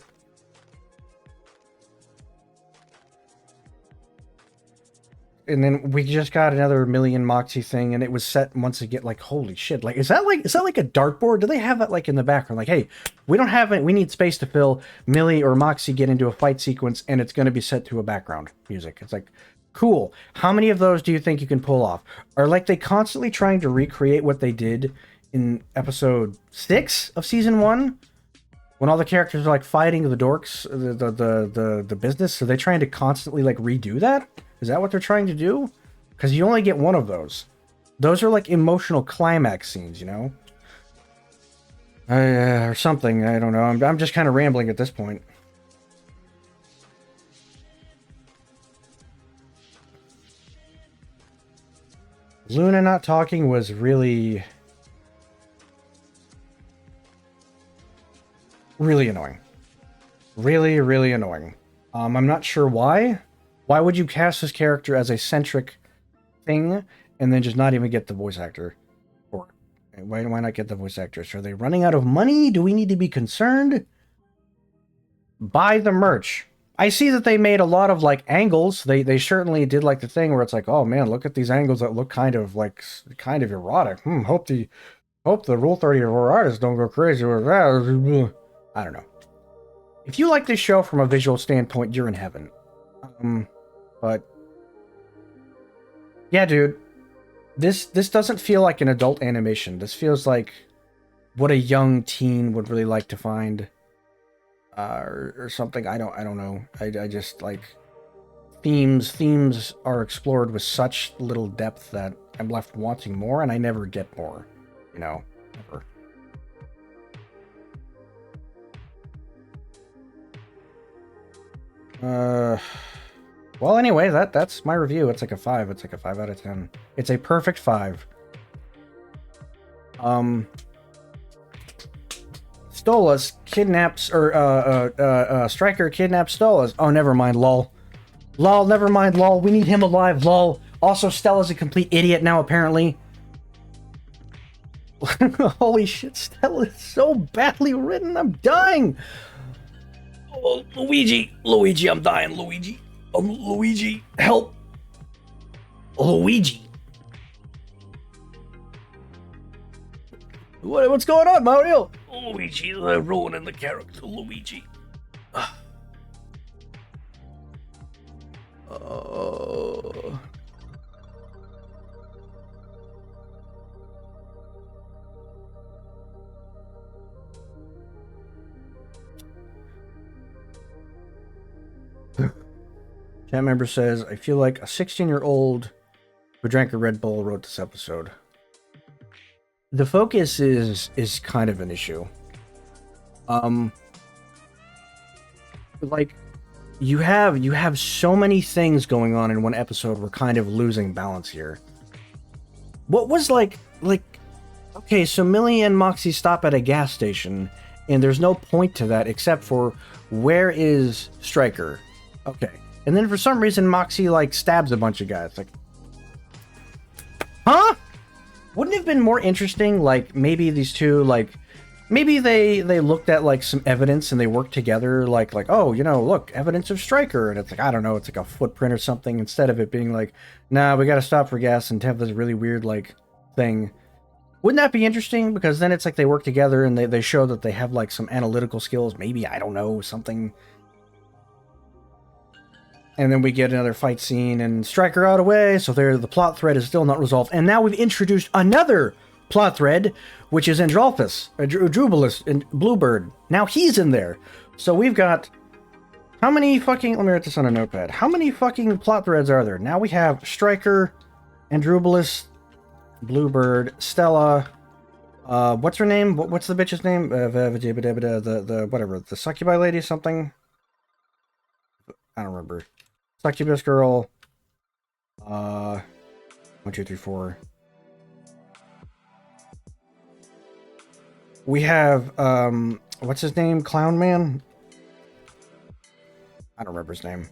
And then we just got another Millie Moxie thing, and it was set once again. Like, holy shit! Like, is that like a dartboard? Do they have that like in the background? Like, hey, we don't have it. We need space to fill. Millie or Moxie get into a fight sequence, and it's going to be set to a background music. It's like, cool. How many of those do you think you can pull off? Are like they constantly trying to recreate what they did in episode 6 of season 1, when all the characters are like fighting the dorks, the business? So they're trying to constantly like redo that. Is that what they're trying to do? Because you only get one of those. Those are like emotional climax scenes, you know? Or something, I don't know. I'm just kind of rambling at this point. Luna not talking was really... really annoying. Really, really annoying. I'm not sure why. Why would you cast this character as a centric thing and then just not even get the voice actor for it? Why not get the voice actors? Are they running out of money? Do we need to be concerned? Buy the merch. I see that they made a lot of like angles. They certainly did like the thing where it's like, oh man, look at these angles that look kind of erotic. Hope the Rule 34 artists don't go crazy with that. I don't know. If you like this show from a visual standpoint, you're in heaven. But yeah, dude, this doesn't feel like an adult animation. This feels like what a young teen would really like to find, or something. I don't know. I just like themes are explored with such little depth that I'm left wanting more, and I never get more. You know, never. Well, anyway, that's my review. It's like a 5. It's like a 5 out of 10. It's a perfect 5. Stolas kidnaps, or Stryker kidnaps Stolas. Oh, never mind, lol. Lol, never mind, lol. We need him alive, lol. Also, Stella's a complete idiot now, apparently. Holy shit, Stella is so badly written. I'm dying. Oh, Luigi, I'm dying, Luigi. Luigi, help. Luigi. What's going on, Mario? Luigi, they're ruining the character, Luigi. Chat member says, I feel like a 16-year-old who drank a Red Bull wrote this episode. The focus is kind of an issue. Like, you have so many things going on in one episode. We're kind of losing balance here. What was like okay, so Millie and Moxie stop at a gas station, and there's no point to that except for where is Stryker? Okay. And then for some reason, Moxie, like, stabs a bunch of guys. Like, huh? Wouldn't it have been more interesting, like, maybe these two, like, maybe they looked at, like, some evidence and they worked together, like, oh, you know, look, evidence of Stryker. And it's like, I don't know, it's like a footprint or something, instead of it being like, nah, we gotta stop for gas and have this really weird, like, thing. Wouldn't that be interesting? Because then it's like they work together and they show that they have, like, some analytical skills. Maybe, I don't know, something. And then we get another fight scene and Stryker out away. So there, the plot thread is still not resolved. And now we've introduced another plot thread, which is Andropus, Drubalus, and Bluebird. Now he's in there. So we've got... How many fucking... Let me write this on a notepad. How many fucking plot threads are there? Now we have Stryker, Andrubalus, Bluebird, Stella, what's her name? What's the bitch's name? The whatever, the succubi lady, something? I don't remember. Succubus girl. 1, 2, 3, 4. We have, what's his name? Clown Man? I don't remember his name.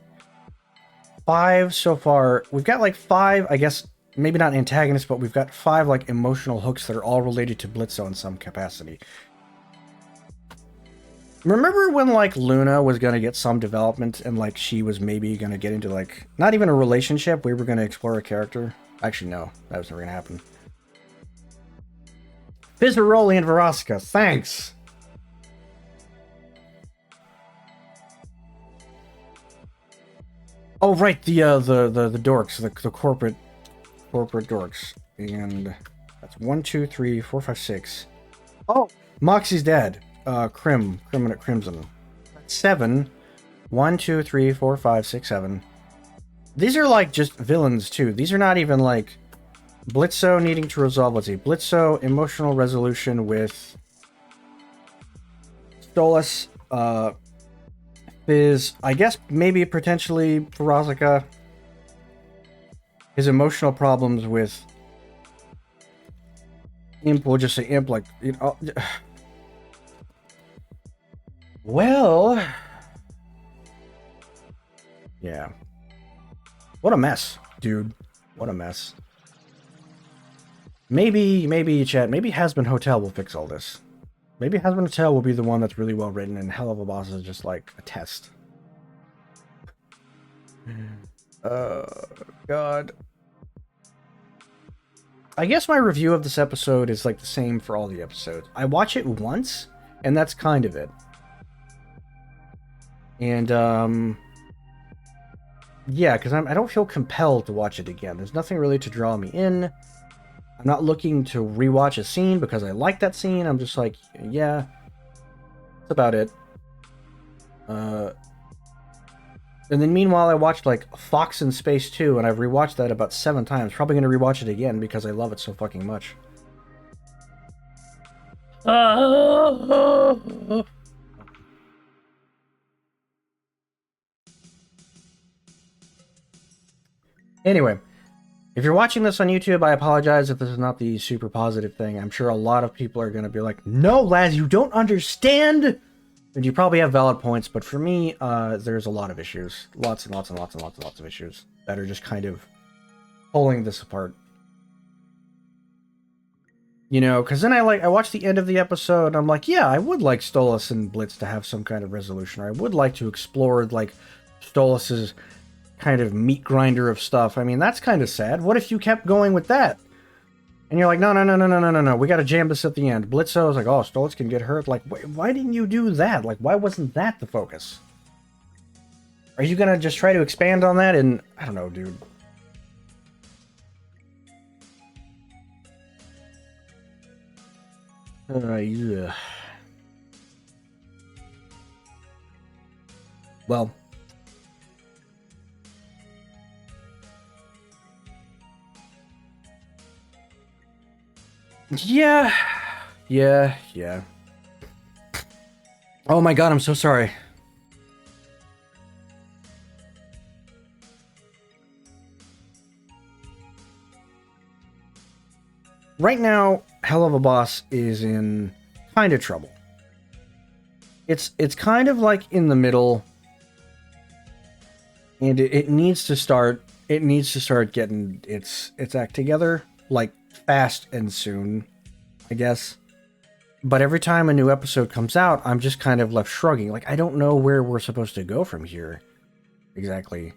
5 so far. We've got like 5, I guess, maybe not antagonists, but we've got 5 like emotional hooks that are all related to Blitzo in some capacity. Remember when like Luna was gonna get some development and like she was maybe gonna get into like not even a relationship, we were gonna explore a character? Actually no, that was never gonna happen. Fizzaroli and Verosca, thanks! Oh right, the dorks, the corporate dorks. And that's 1, 2, 3, 4, 5, 6. Oh, Moxie's dad. Crimson. 7. 1, 2, 3, 4, 5, 6, 7. These are like just villains too. These are not even like Blitzo needing to resolve. Let's see. Blitzo emotional resolution with Stolas, Fizz. I guess maybe potentially Verosca. His emotional problems with Imp. We'll just say Imp. Like, you know. Well, yeah. What a mess, dude. What a mess. Maybe, chat, maybe Hasbin Hotel will fix all this. Maybe Hasbin Hotel will be the one that's really well written and Helluva Boss is just like a test. God. I guess my review of this episode is like the same for all the episodes. I watch it once, and that's kind of it. And, yeah, because I don't feel compelled to watch it again. There's nothing really to draw me in. I'm not looking to rewatch a scene because I like that scene. I'm just like, yeah, that's about it. And then meanwhile, I watched, like, Fox in Space 2, and I've rewatched that about 7 times. Probably going to rewatch it again because I love it so fucking much. Anyway, if you're watching this on YouTube, I apologize if this is not the super positive thing. I'm sure a lot of people are going to be like, no, Laz, you don't understand! And you probably have valid points, but for me, there's a lot of issues. Lots and lots and lots and lots and lots of issues that are just kind of pulling this apart. You know, because then I watched the end of the episode, and I'm like, yeah, I would like Stolas and Blitz to have some kind of resolution, or I would like to explore, like, Stolas's kind of meat grinder of stuff. I mean, that's kind of sad. What if you kept going with that? And you're like, no, we gotta jam this at the end. Blitzo is like, oh, Stolas can get hurt. Like, why didn't you do that? Like, why wasn't that the focus? Are you gonna just try to expand on that? And I don't know, dude. Yeah. Well, yeah. Oh my god, I'm so sorry. right now, Helluva Boss is in kind of trouble. It's kind of like in the middle, and it needs to start. It needs to start getting its act together, like fast and soon, I guess. But every time a new episode comes out, I'm just kind of left shrugging. Like, I don't know where we're supposed to go from here, exactly.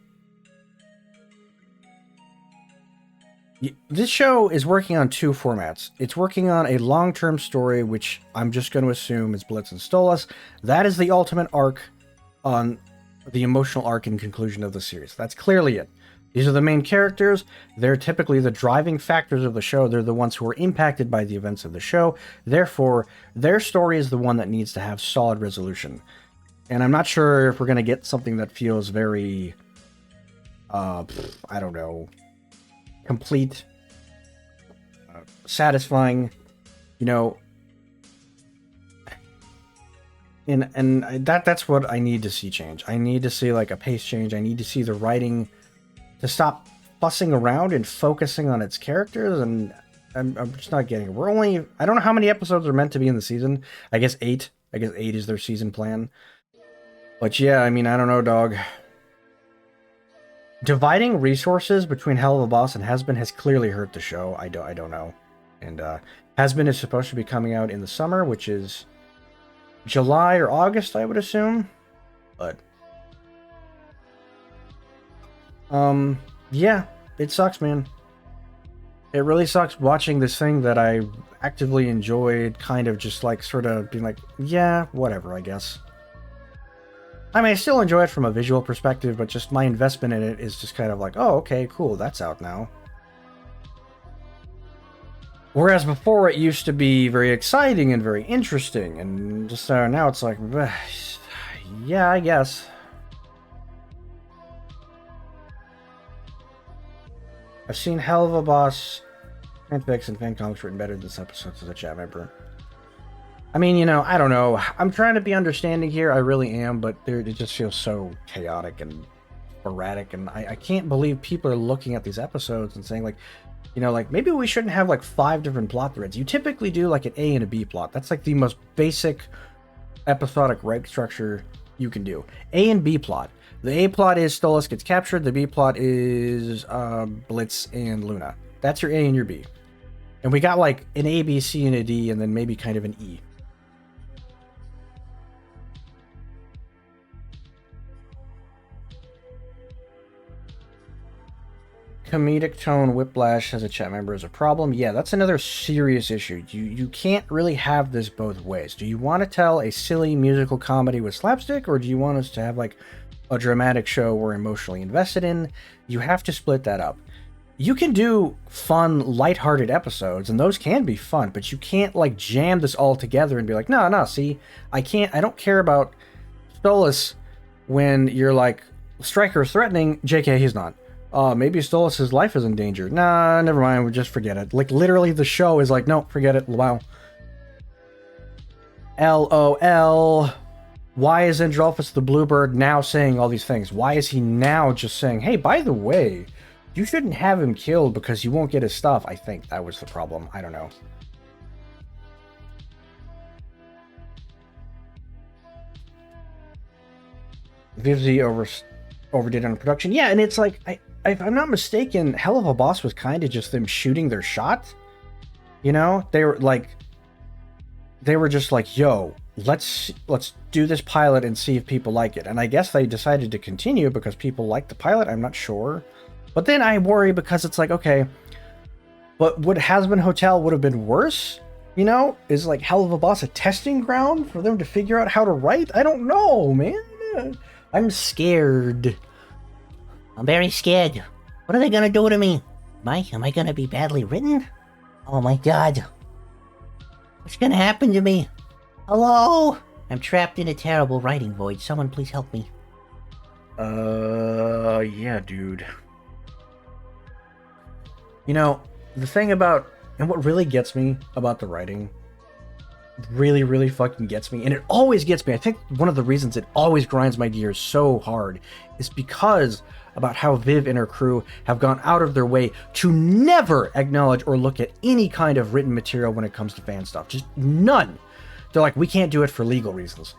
This show is working on two formats. It's working on a long-term story, which I'm just going to assume is Blitz and Stolas. That is the ultimate arc on the emotional arc and conclusion of the series. That's clearly it. These are the main characters. They're typically the driving factors of the show. They're the ones who are impacted by the events of the show. Therefore, their story is the one that needs to have solid resolution. And I'm not sure if we're going to get something that feels very, I don't know, complete, satisfying, you know, and that's what I need to see change. I need to see like a pace change. I need to see the writing to stop fussing around and focusing on its characters, and I'm just not getting it. I don't know how many episodes are meant to be in the season. I guess 8. I guess 8 is their season plan. But yeah, I mean, I don't know, dog. Dividing resources between Helluva Boss and Has-Been has clearly hurt the show. I don't know. And Has-Been is supposed to be coming out in the summer, which is July or August, I would assume. But yeah, it sucks, man. It really sucks watching this thing that I actively enjoyed kind of just like sort of being like, yeah, whatever, I guess. I mean, I still enjoy it from a visual perspective, but just my investment in it is just kind of like, oh, okay, cool, that's out now. Whereas before it used to be very exciting and very interesting, and just now it's like, yeah, I guess. I've seen Helluva Boss fanfics and fan comics written better than this episode, as a chat member. I mean, you know, I don't know. I'm trying to be understanding here. I really am, but it just feels so chaotic and erratic, and I can't believe people are looking at these episodes and saying, like, you know, like, maybe we shouldn't have, like, 5 different plot threads. You typically do, like, an A and a B plot. That's, like, the most basic episodic rank structure you can do. A and B plot. The A plot is Stolas gets captured. The B plot is Blitz and Luna. That's your A and your B. And we got, like, an A, B, C, and a D, and then maybe kind of an E. Comedic tone whiplash as a chat member is a problem. Yeah, that's another serious issue. You can't really have this both ways. Do you want to tell a silly musical comedy with slapstick, or do you want us to have like a dramatic show we're emotionally invested in? You have to split that up. You can do fun, lighthearted episodes, and those can be fun, but you can't like jam this all together and be like, no, see, I don't care about Stolas when you're like, Striker's threatening, JK, he's not. Maybe Stolas' life is in danger. Nah, never mind, we'll just forget it. Like, literally, the show is like, no, forget it, wow. LOL. Why is Androlphus the Bluebird now saying all these things? Why is he now just saying, hey, by the way, you shouldn't have him killed because you won't get his stuff? I think that was the problem. I don't know. Vivzy overdid on production. Yeah, and it's like, if I'm not mistaken, Helluva Boss was kind of just them shooting their shot. You know, they were just like, yo, let's do this pilot and see if people like it. And I guess they decided to continue because people liked the pilot. I'm not sure. But then I worry because it's like, okay, but would Has-Been Hotel would have been worse? You know, is like Helluva Boss a testing ground for them to figure out how to write? I don't know, man. I'm scared. I'm very scared. What are they gonna do to me? Am I gonna be badly written? Oh my god. What's gonna happen to me? Hello? I'm trapped in a terrible writing void. Someone please help me. Yeah, dude. You know, the thing about, and what really gets me about the writing, really, really fucking gets me, and it always gets me, I think one of the reasons it always grinds my gears so hard is because about how Viv and her crew have gone out of their way to never acknowledge or look at any kind of written material when it comes to fan stuff. Just none. They're like, we can't do it for legal reasons.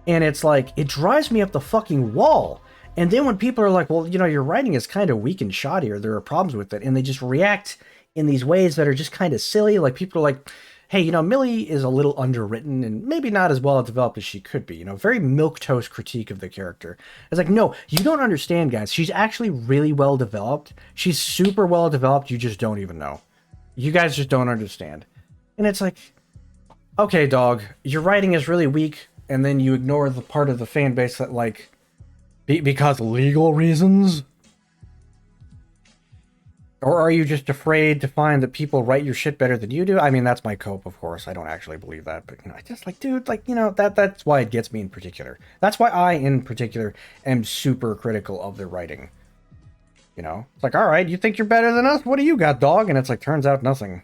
And it's like, it drives me up the fucking wall. And then when people are like, well, you know, your writing is kind of weak and shoddy, or there are problems with it, and they just react in these ways that are just kind of silly. Like, people are like, hey, you know, Millie is a little underwritten and maybe not as well developed as she could be. You know, very milquetoast critique of the character. It's like, no, you don't understand, guys. She's actually really well developed. She's super well developed. You just don't even know. You guys just don't understand. And it's like, okay, dog, your writing is really weak, and then you ignore the part of the fan base that, like, because legal reasons? Or are you just afraid to find that people write your shit better than you do? I mean, that's my cope, of course. I don't actually believe that, but, you know, I just like, dude, like, you know, that's why it gets me in particular. That's why I, in particular, am super critical of their writing. You know? It's like, all right, you think you're better than us? What do you got, dog? And it's like, turns out nothing.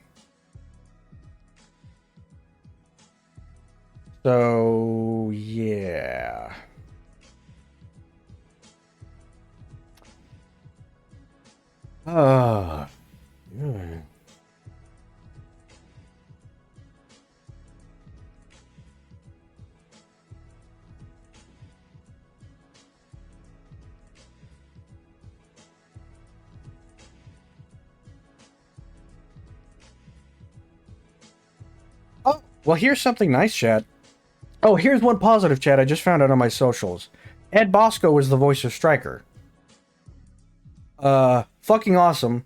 So, yeah. Yeah. Oh, well, here's something nice, chat. Oh, here's one positive, chat. I just found out on my socials. Ed Bosco was the voice of Stryker. Fucking awesome.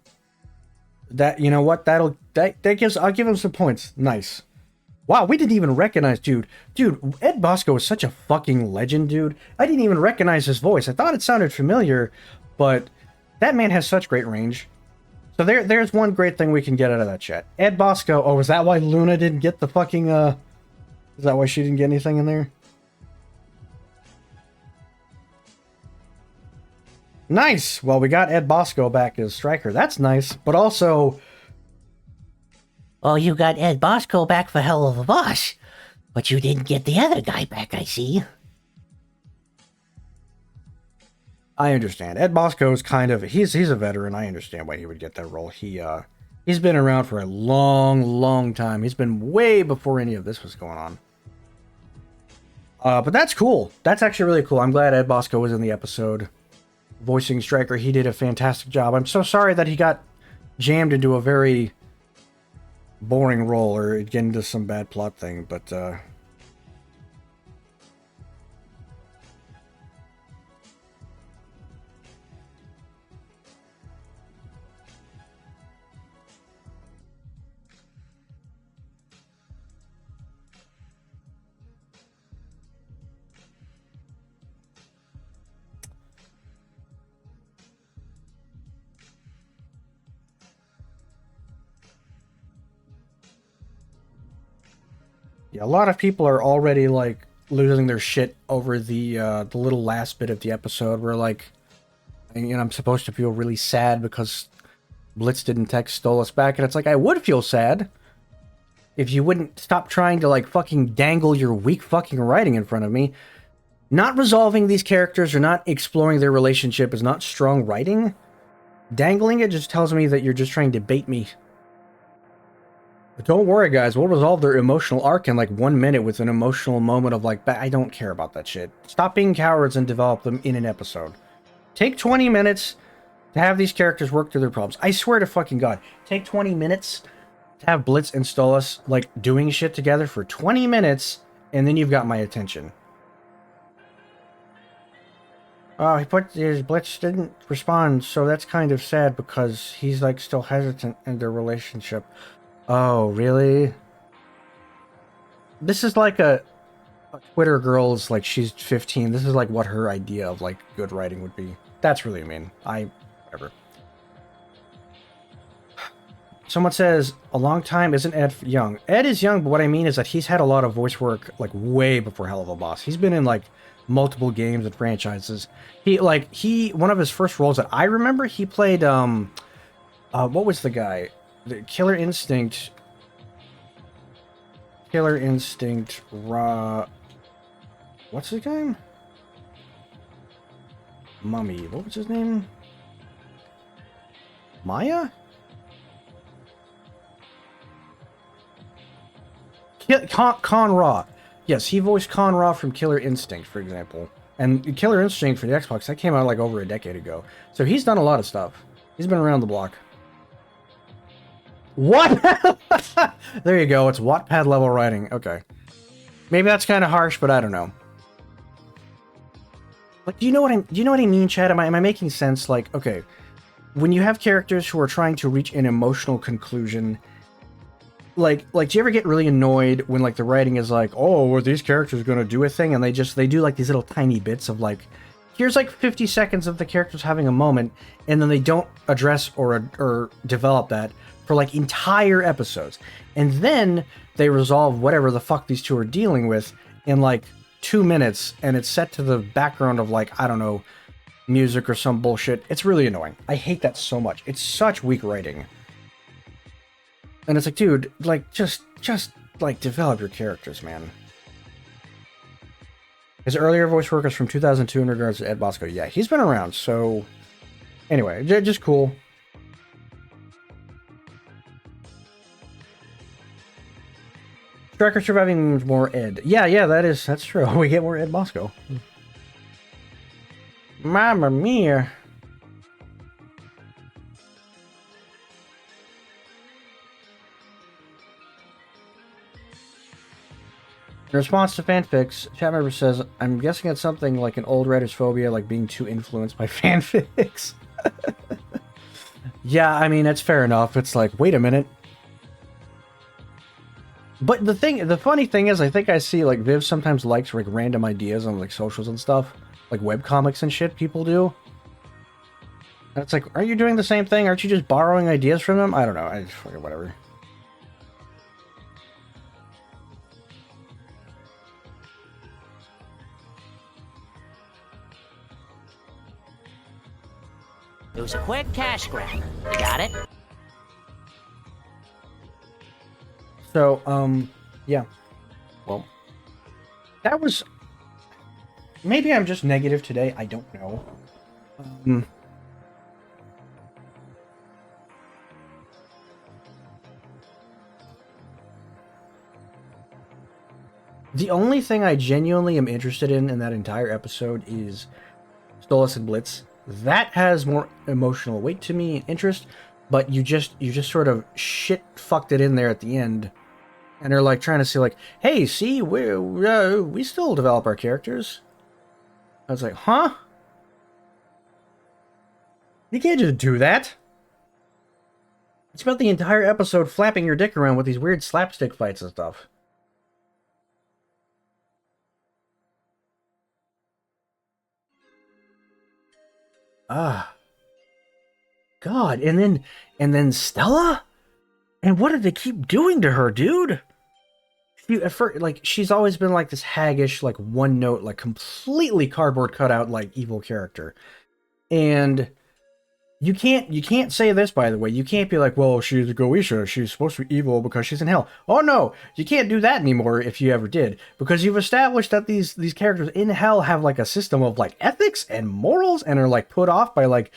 That, you know what, that gives, I'll give him some points. Nice. Wow, we didn't even recognize, dude, Ed Bosco is such a fucking legend, dude. I didn't even recognize his voice. I thought it sounded familiar, but that man has such great range. So there's one great thing we can get out of that chat. Ed Bosco. Oh, is that why Luna didn't get the fucking, is that why she didn't get anything in there? Nice! Well, we got Ed Bosco back as Stryker. That's nice, but also... Oh, you got Ed Bosco back for Helluva Boss, but you didn't get the other guy back, I see. I understand. Ed Bosco is kind of... He's a veteran. I understand why he would get that role. He's been around for a long, long time. He's been way before any of this was going on. But that's cool. That's actually really cool. I'm glad Ed Bosco was in the episode. Voicing Stryker, he did a fantastic job. I'm so sorry that he got jammed into a very boring role or get into some bad plot thing, but yeah, a lot of people are already like losing their shit over the little last bit of the episode where, like, you know, I'm supposed to feel really sad because Blitz didn't text Stolas back, and it's like, I would feel sad if you wouldn't stop trying to, like, fucking dangle your weak fucking writing in front of me. Not resolving these characters or not exploring their relationship is not strong writing. Dangling it just tells me that you're just trying to bait me. But don't worry, guys. We'll resolve their emotional arc in, like, 1 minute with an emotional moment of, like, I don't care about that shit. Stop being cowards and develop them in an episode. Take 20 minutes to have these characters work through their problems. I swear to fucking God. Take 20 minutes to have Blitz and Stolas, like, doing shit together for 20 minutes, and then you've got my attention. Oh, his Blitz didn't respond, so that's kind of sad because he's, like, still hesitant in their relationship. Oh, really? This is like a Twitter girl's, like, she's 15. This is like what her idea of, like, good writing would be. That's really mean. Whatever. Someone says, a long time isn't Ed young. Ed is young, but what I mean is that he's had a lot of voice work, like, way before Helluva Boss. He's been in, like, multiple games and franchises. One of his first roles that I remember, he played, what was the guy? The Killer Instinct, what's his name? Mummy, what was his name? Maya? Con Ra. Yes, he voiced Con Ra from Killer Instinct, for example. And Killer Instinct for the Xbox, that came out like over a decade ago. So he's done a lot of stuff. He's been around the block. What? There you go. It's Wattpad level writing. Okay. Maybe that's kind of harsh, but I don't know. Like, do you know what I mean, Chad? Am I making sense? Like, okay, when you have characters who are trying to reach an emotional conclusion, like do you ever get really annoyed when like the writing is like, oh, are these characters gonna do a thing, and they do like these little tiny bits of like, here's like 50 seconds of the characters having a moment, and then they don't address or develop that for like entire episodes, and then they resolve whatever the fuck these two are dealing with in like 2 minutes, and it's set to the background of like, I don't know, music or some bullshit. It's really annoying. I hate that so much. It's such weak writing. And it's like, dude, like, just like, develop your characters, man. His earlier voice work is from 2002 in regards to Ed Bosco. Yeah, he's been around, so... Anyway, just cool. Striker surviving means more Ed. Yeah, that's true. We get more Ed Bosco. Mamma mia. In response to fanfics, chat member says, I'm guessing it's something like an old writer's phobia, like being too influenced by fanfics. Yeah, I mean, that's fair enough. It's like, wait a minute. But the funny thing is, I think I see, like, Viv sometimes likes, like, random ideas on, like, socials and stuff. Like, webcomics and shit people do. And it's like, are you doing the same thing? Aren't you just borrowing ideas from them? I don't know. I just fucking whatever. It was a quick cash grab. You got it? So, yeah. Well, that was... Maybe I'm just negative today. I don't know. The only thing I genuinely am interested in that entire episode is Stolas and Blitz. That has more emotional weight to me and interest, but you just sort of shit fucked it in there at the end, and they're like trying to say like, hey, see, we still develop our characters. I was like, huh? You can't just do that. It's about the entire episode flapping your dick around with these weird slapstick fights and stuff. Ah. God, and then Stella? And what did they keep doing to her, dude? At first, like, she's always been like this haggish, like, one note, like, completely cardboard cutout, like, evil character. And you can't say this, by the way. You can't be like, well, she's a Goetia. She's supposed to be evil because she's in hell. Oh, no. You can't do that anymore if you ever did. Because you've established that these characters in hell have, like, a system of, like, ethics and morals and are, like, put off by, like,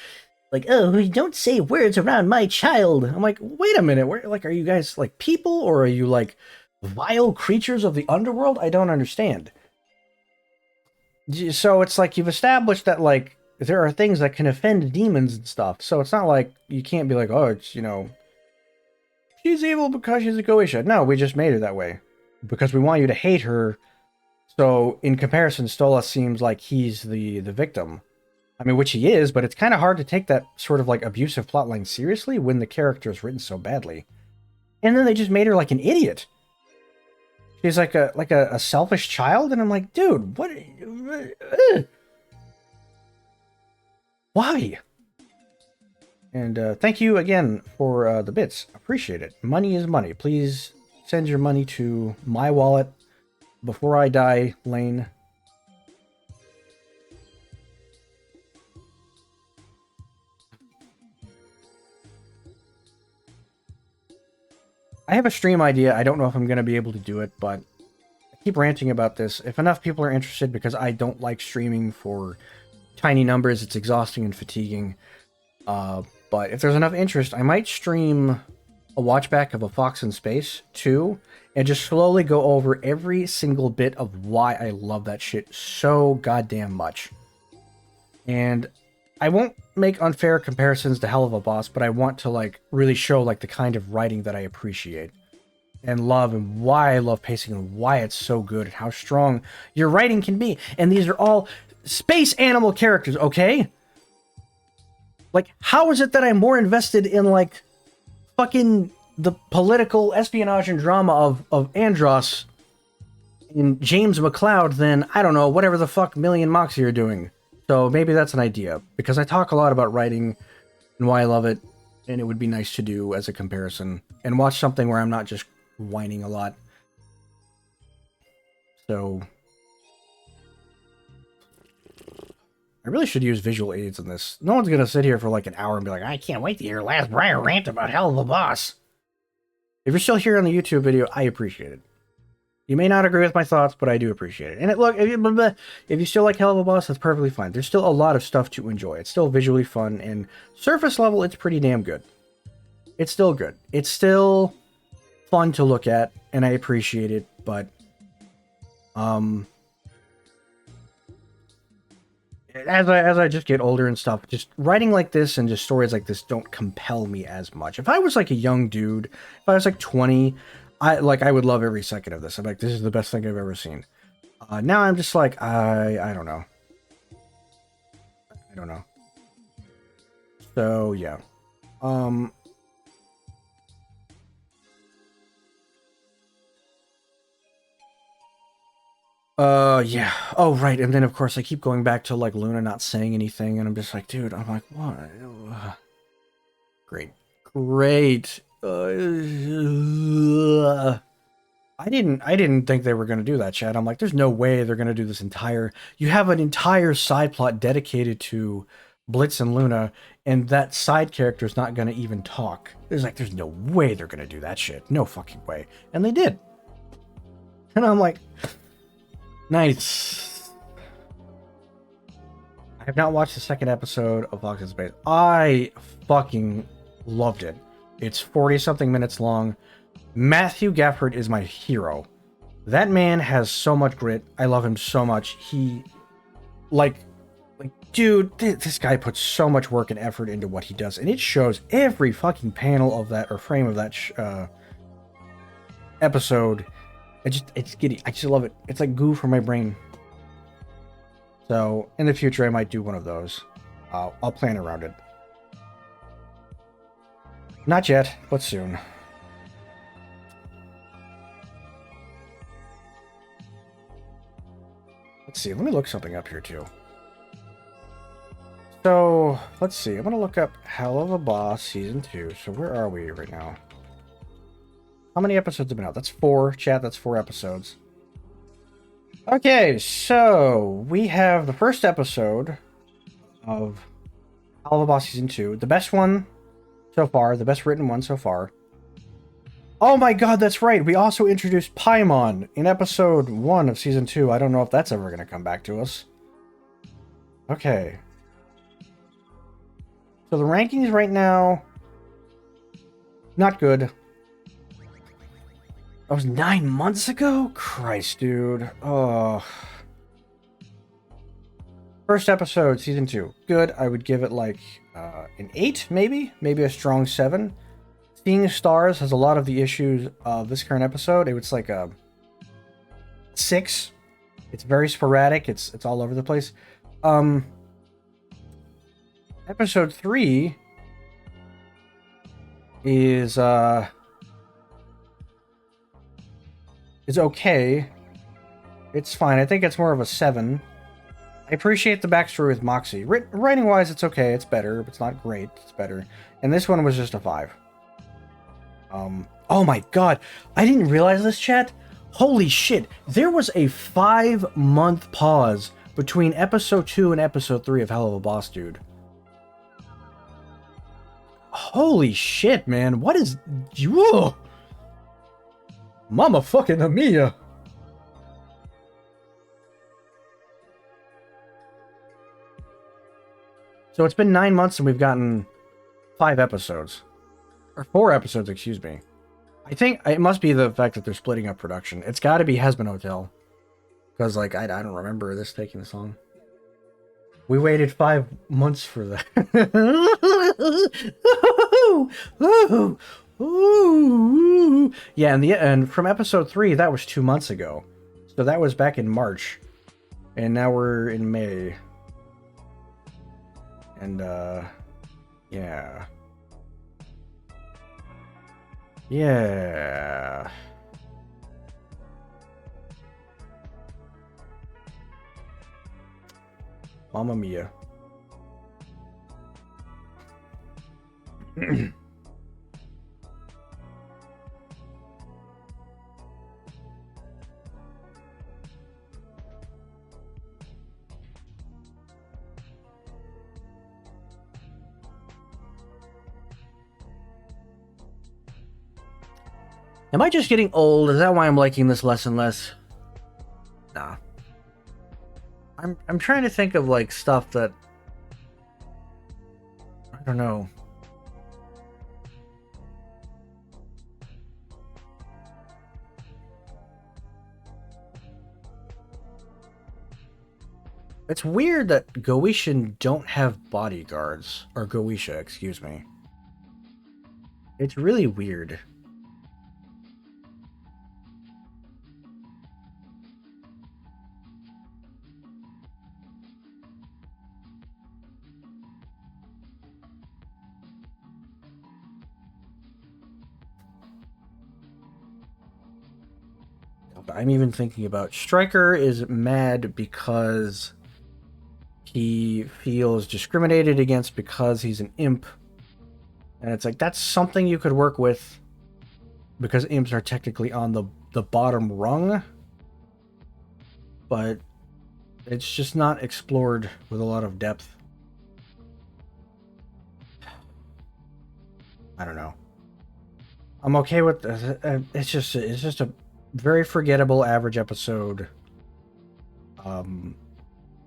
oh, you don't say words around my child. I'm like, wait a minute. Are you guys, like, people? Or are you, like, vile creatures of the underworld? I don't understand. So it's like you've established that, like, there are things that can offend demons and stuff. So it's not like you can't be like, oh, it's, you know, she's evil because she's a Goetia. No, we just made her that way because we want you to hate her. So in comparison, Stolas seems like he's the victim. I mean, which he is, but it's kind of hard to take that sort of like abusive plotline seriously when the character is written so badly. And then they just made her like an idiot. She's like a selfish child, and I'm like, dude, what? Why? And thank you again for the bits. Appreciate it. Money is money. Please send your money to my wallet before I die, Lane. I have a stream idea. I don't know if I'm going to be able to do it, but I keep ranting about this. If enough people are interested, because I don't like streaming for tiny numbers, it's exhausting and fatiguing. But But if there's enough interest, I might stream a watchback of A Fox in Space 2 and just slowly go over every single bit of why I love that shit so goddamn much. And I won't make unfair comparisons to Helluva Boss, but I want to like really show like the kind of writing that I appreciate and love, and why I love pacing, and why it's so good, and how strong your writing can be. And these are all space animal characters, okay? Like, how is it that I'm more invested in like fucking the political espionage and drama of Andros in James McCloud than, I don't know, whatever the fuck Millie and Moxie are doing? So maybe that's an idea, because I talk a lot about writing and why I love it, and it would be nice to do as a comparison and watch something where I'm not just whining a lot. So I really should use visual aids in this. No one's gonna sit here for like an hour and be like, I can't wait to hear last Briar rant about Helluva Boss. If you're still here on the YouTube video, I appreciate it. You may not agree with my thoughts, but I do appreciate it. And look, if you still like Helluva Boss, that's perfectly fine. There's still a lot of stuff to enjoy. It's still visually fun, and surface level, it's pretty damn good. It's still good. It's still fun to look at, and I appreciate it, but as I just get older and stuff, just writing like this and just stories like this don't compel me as much. If I was like a young dude, if I was like 20, I would love every second of this. I'm like, this is the best thing I've ever seen. Now I'm just like, I don't know. I don't know. So yeah. Yeah. Oh, right. And then, of course, I keep going back to, like, Luna not saying anything, and I'm just like, dude, I'm like, what? Great. Great. I didn't think they were going to do that, Chad. I'm like, there's no way they're going to do this entire... You have an entire side plot dedicated to Blitz and Luna, and that side character is not going to even talk. There's no way they're going to do that shit. No fucking way. And they did. And I'm like... Nice. I have not watched the second episode of Fox in Space. I fucking loved it. It's 40-something minutes long. Matthew Gafford is my hero. That man has so much grit. I love him so much. He, dude, this guy puts so much work and effort into what he does, and it shows every fucking panel of that, or frame of that episode. It's giddy. I just love it. It's like goo for my brain. So, in the future, I might do one of those. I'll plan around it. Not yet, but soon. Let's see. Let me look something up here, too. So, let's see. I'm going to look up Helluva Boss Season 2. So, where are we right now? How many episodes have been out? That's 4, chat. That's 4 episodes. Okay, so we have the first episode of Helluva Boss Season 2. The best one so far. The best written one so far. Oh my god, that's right. We also introduced Paimon in episode 1 of Season 2. I don't know if that's ever going to come back to us. Okay. So the rankings right now... Not good. That was 9 months ago? Christ, dude. Oh. First episode, Season 2. Good. I would give it like an 8, maybe? Maybe a strong 7. Seeing Stars has a lot of the issues of this current episode. It was like a 6. It's very sporadic. It's all over the place. Episode 3 is okay. It's fine. I think it's more of a 7. I appreciate the backstory with Moxie. Writing-wise, it's okay. It's better. It's not great. It's better. And this one was just a 5. Oh my god. I didn't realize this, chat. Holy shit. There was a 5-month pause between episode 2 and episode 3 of Helluva Boss, dude. Holy shit, man. What is... Whoa! Mama fucking Amia. So it's been 9 months and we've gotten 5 episodes. Or 4 episodes, excuse me. I think it must be the fact that they're splitting up production. It's got to be Hesman Hotel. Because, like, I don't remember this taking this long. We waited 5 months for that. Yeah, and from episode 3, that was 2 months ago. So that was back in March. And now we're in May. And, yeah. Yeah. Mamma mia. Am I just getting old? Is that why I'm liking this less and less? Nah. I'm trying to think of like stuff that I don't know. It's weird that Goetia don't have bodyguards, or Goetia, excuse me. It's really weird. I'm even thinking about Stryker is mad because he feels discriminated against because he's an imp. And it's like, that's something you could work with because imps are technically on the bottom rung. But it's just not explored with a lot of depth. I don't know. I'm okay with it's just a very forgettable average episode. And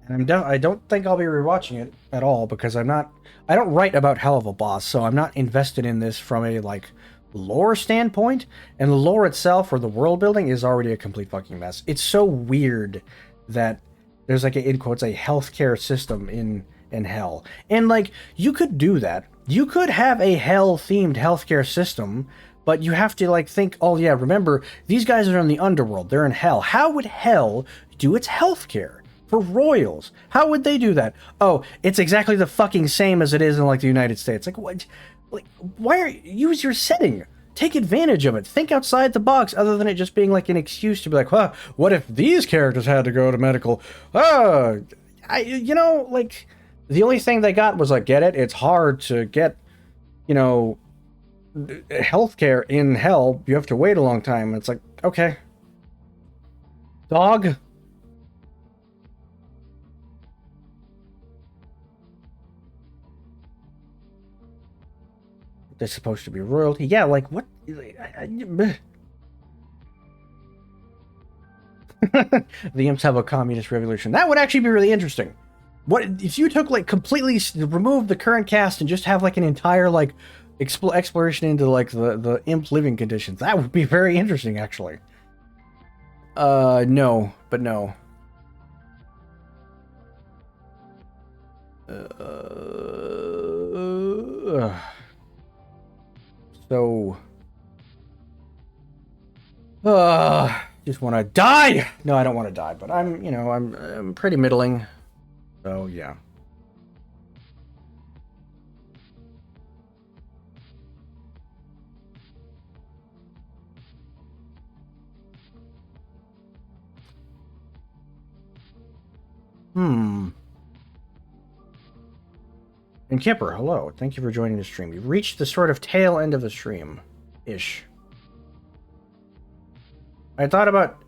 I don't think I'll be rewatching it at all because I don't write about Helluva Boss, so I'm not invested in this from a like lore standpoint, and the lore itself or the world building is already a complete fucking mess. It's so weird that there's like in quotes a healthcare system in hell. And like you could do that. You could have a hell themed healthcare system. But you have to, like, think, oh, yeah, remember, these guys are in the underworld. They're in hell. How would hell do its healthcare for royals? How would they do that? Oh, it's exactly the fucking same as it is in, like, the United States. Like, what? Like, use your setting. Take advantage of it. Think outside the box, other than it just being, like, an excuse to be like, huh, what if these characters had to go to medical? You know, like, the only thing they got was, like, get it? It's hard to get, you know, healthcare in hell. You have to wait a long time. It's like, okay, dog. They're supposed to be royalty. Yeah, like what? The imps have a communist revolution. That would actually be really interesting. What if you took like completely remove the current cast and just have like an entire like exploration into like the imp living conditions? That would be very interesting, actually. No, but no. So just want to die. No, I don't want to die, but I'm pretty middling. So yeah. And Kipper, hello. Thank you for joining the stream. You've reached the sort of tail end of the stream-ish. I thought about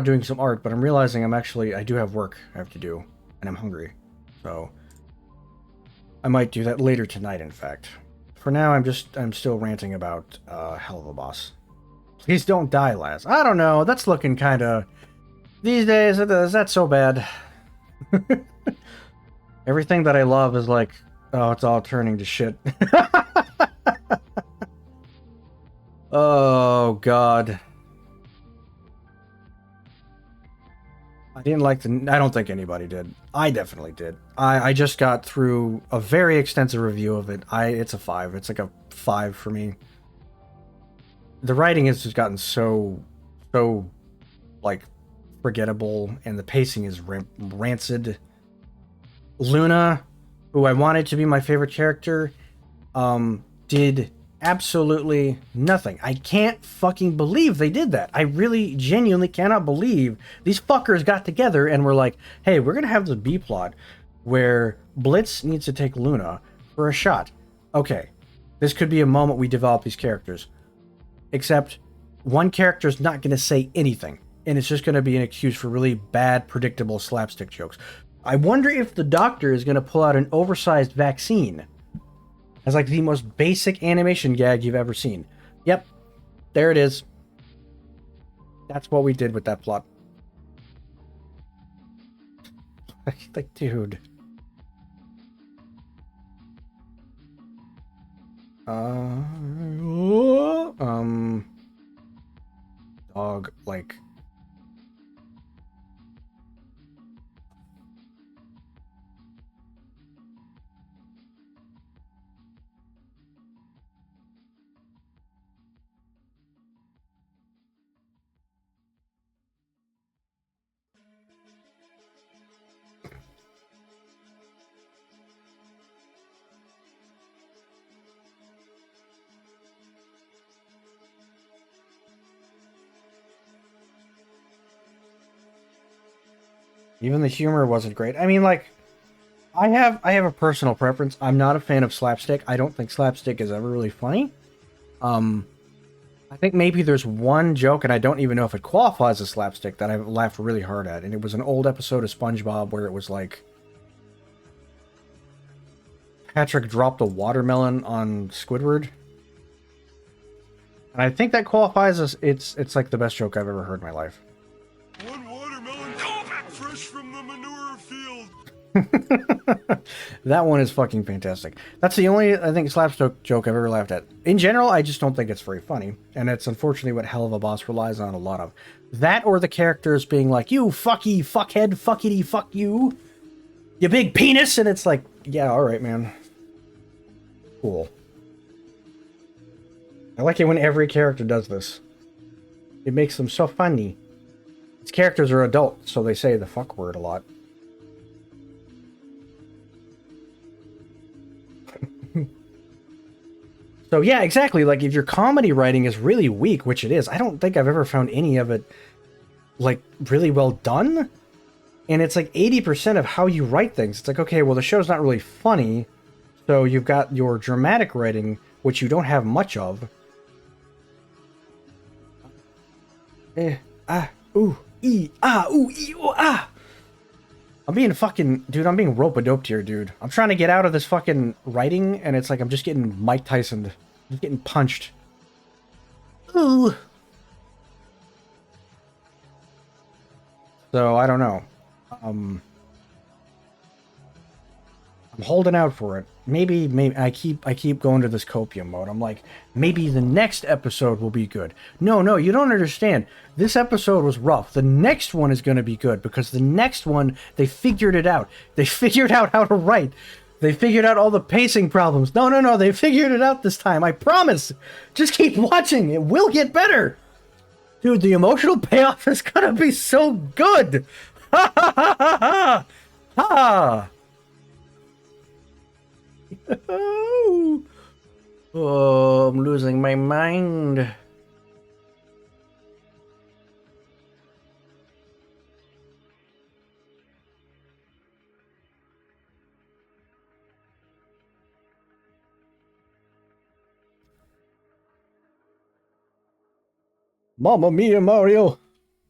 doing some art, but I'm realizing I do have work I have to do, and I'm hungry. So I might do that later tonight, in fact. For now, I'm still ranting about Helluva Boss. Please don't die, lass. I don't know. That's looking kind of these days. Is that so bad? Everything that I love is like Oh, it's all turning to shit. Oh, God. I didn't like the... I don't think anybody did. I definitely did. I just got through a very extensive review of it. It's a 5. It's like a 5 for me. The writing has just gotten so, like, forgettable, and the pacing is rancid. Luna, who I wanted to be my favorite character, did absolutely nothing. I can't fucking believe they did that. I really genuinely cannot believe these fuckers got together and were like, hey, we're gonna have the B plot where Blitz needs to take Luna for a shot. Okay, this could be a moment we develop these characters. Except one character's not gonna say anything, and it's just gonna be an excuse for really bad, predictable slapstick jokes. I wonder if the doctor is gonna pull out an oversized vaccine as like the most basic animation gag you've ever seen. Yep, there it is. That's what we did with that plot. Like, dude. Dog, like... Even the humor wasn't great. I mean, like, I have a personal preference. I'm not a fan of slapstick. I don't think slapstick is ever really funny. I think maybe there's one joke, and I don't even know if it qualifies as slapstick, that I laughed really hard at, and it was an old episode of SpongeBob where it was like Patrick dropped a watermelon on Squidward. And I think that qualifies as it's like the best joke I've ever heard in my life. One watermelon, come back fresh from the manure field. That one is fucking fantastic. That's the only, I think, slapstick joke I've ever laughed at. In general, I just don't think it's very funny, and it's unfortunately what Helluva Boss relies on a lot of. That or the characters being like, you fucky, fuckhead, fuckity, fuck you big penis, and it's like, yeah, alright, man. Cool. I like it when every character does this. It makes them so funny. These characters are adult, so they say the fuck word a lot. So yeah, exactly. Like, if your comedy writing is really weak, which it is, I don't think I've ever found any of it, like, really well done. And it's like 80% of how you write things. It's like, okay, well, the show's not really funny, so you've got your dramatic writing, which you don't have much of. Ooh, ah. I'm being fucking... Dude, I'm being rope-a-doped here, dude. I'm trying to get out of this fucking writing, and it's like I'm just getting Mike Tyson. I'm just getting punched. Ooh. So, I don't know. I'm holding out for it. Maybe I keep going to this copium mode. I'm like, maybe the next episode will be good. No, you don't understand. This episode was rough. The next one is going to be good because the next one, they figured it out. They figured out how to write. They figured out all the pacing problems. No, they figured it out this time. I promise. Just keep watching. It will get better. Dude, the emotional payoff is going to be so good. Ha ha ha ha ha. Ha. Oh, I'm losing my mind. Mamma mia, Mario.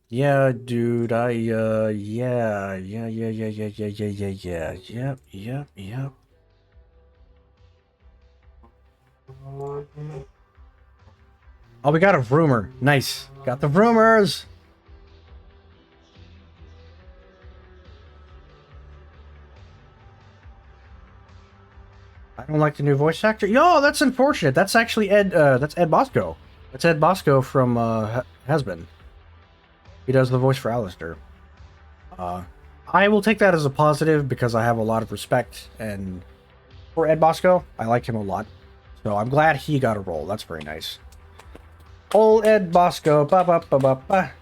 Yeah, dude, yeah. Yep. Oh, we got a rumor. Nice. Got the rumors. I don't like the new voice actor. Yo, that's unfortunate. That's actually that's Ed Bosco. That's Ed Bosco from Has Been. He does the voice for Alistair. I will take that as a positive because I have a lot of respect and for Ed Bosco. I like him a lot. So I'm glad he got a role. That's very nice. Old Ed Bosco. Ba, ba, ba, ba, ba.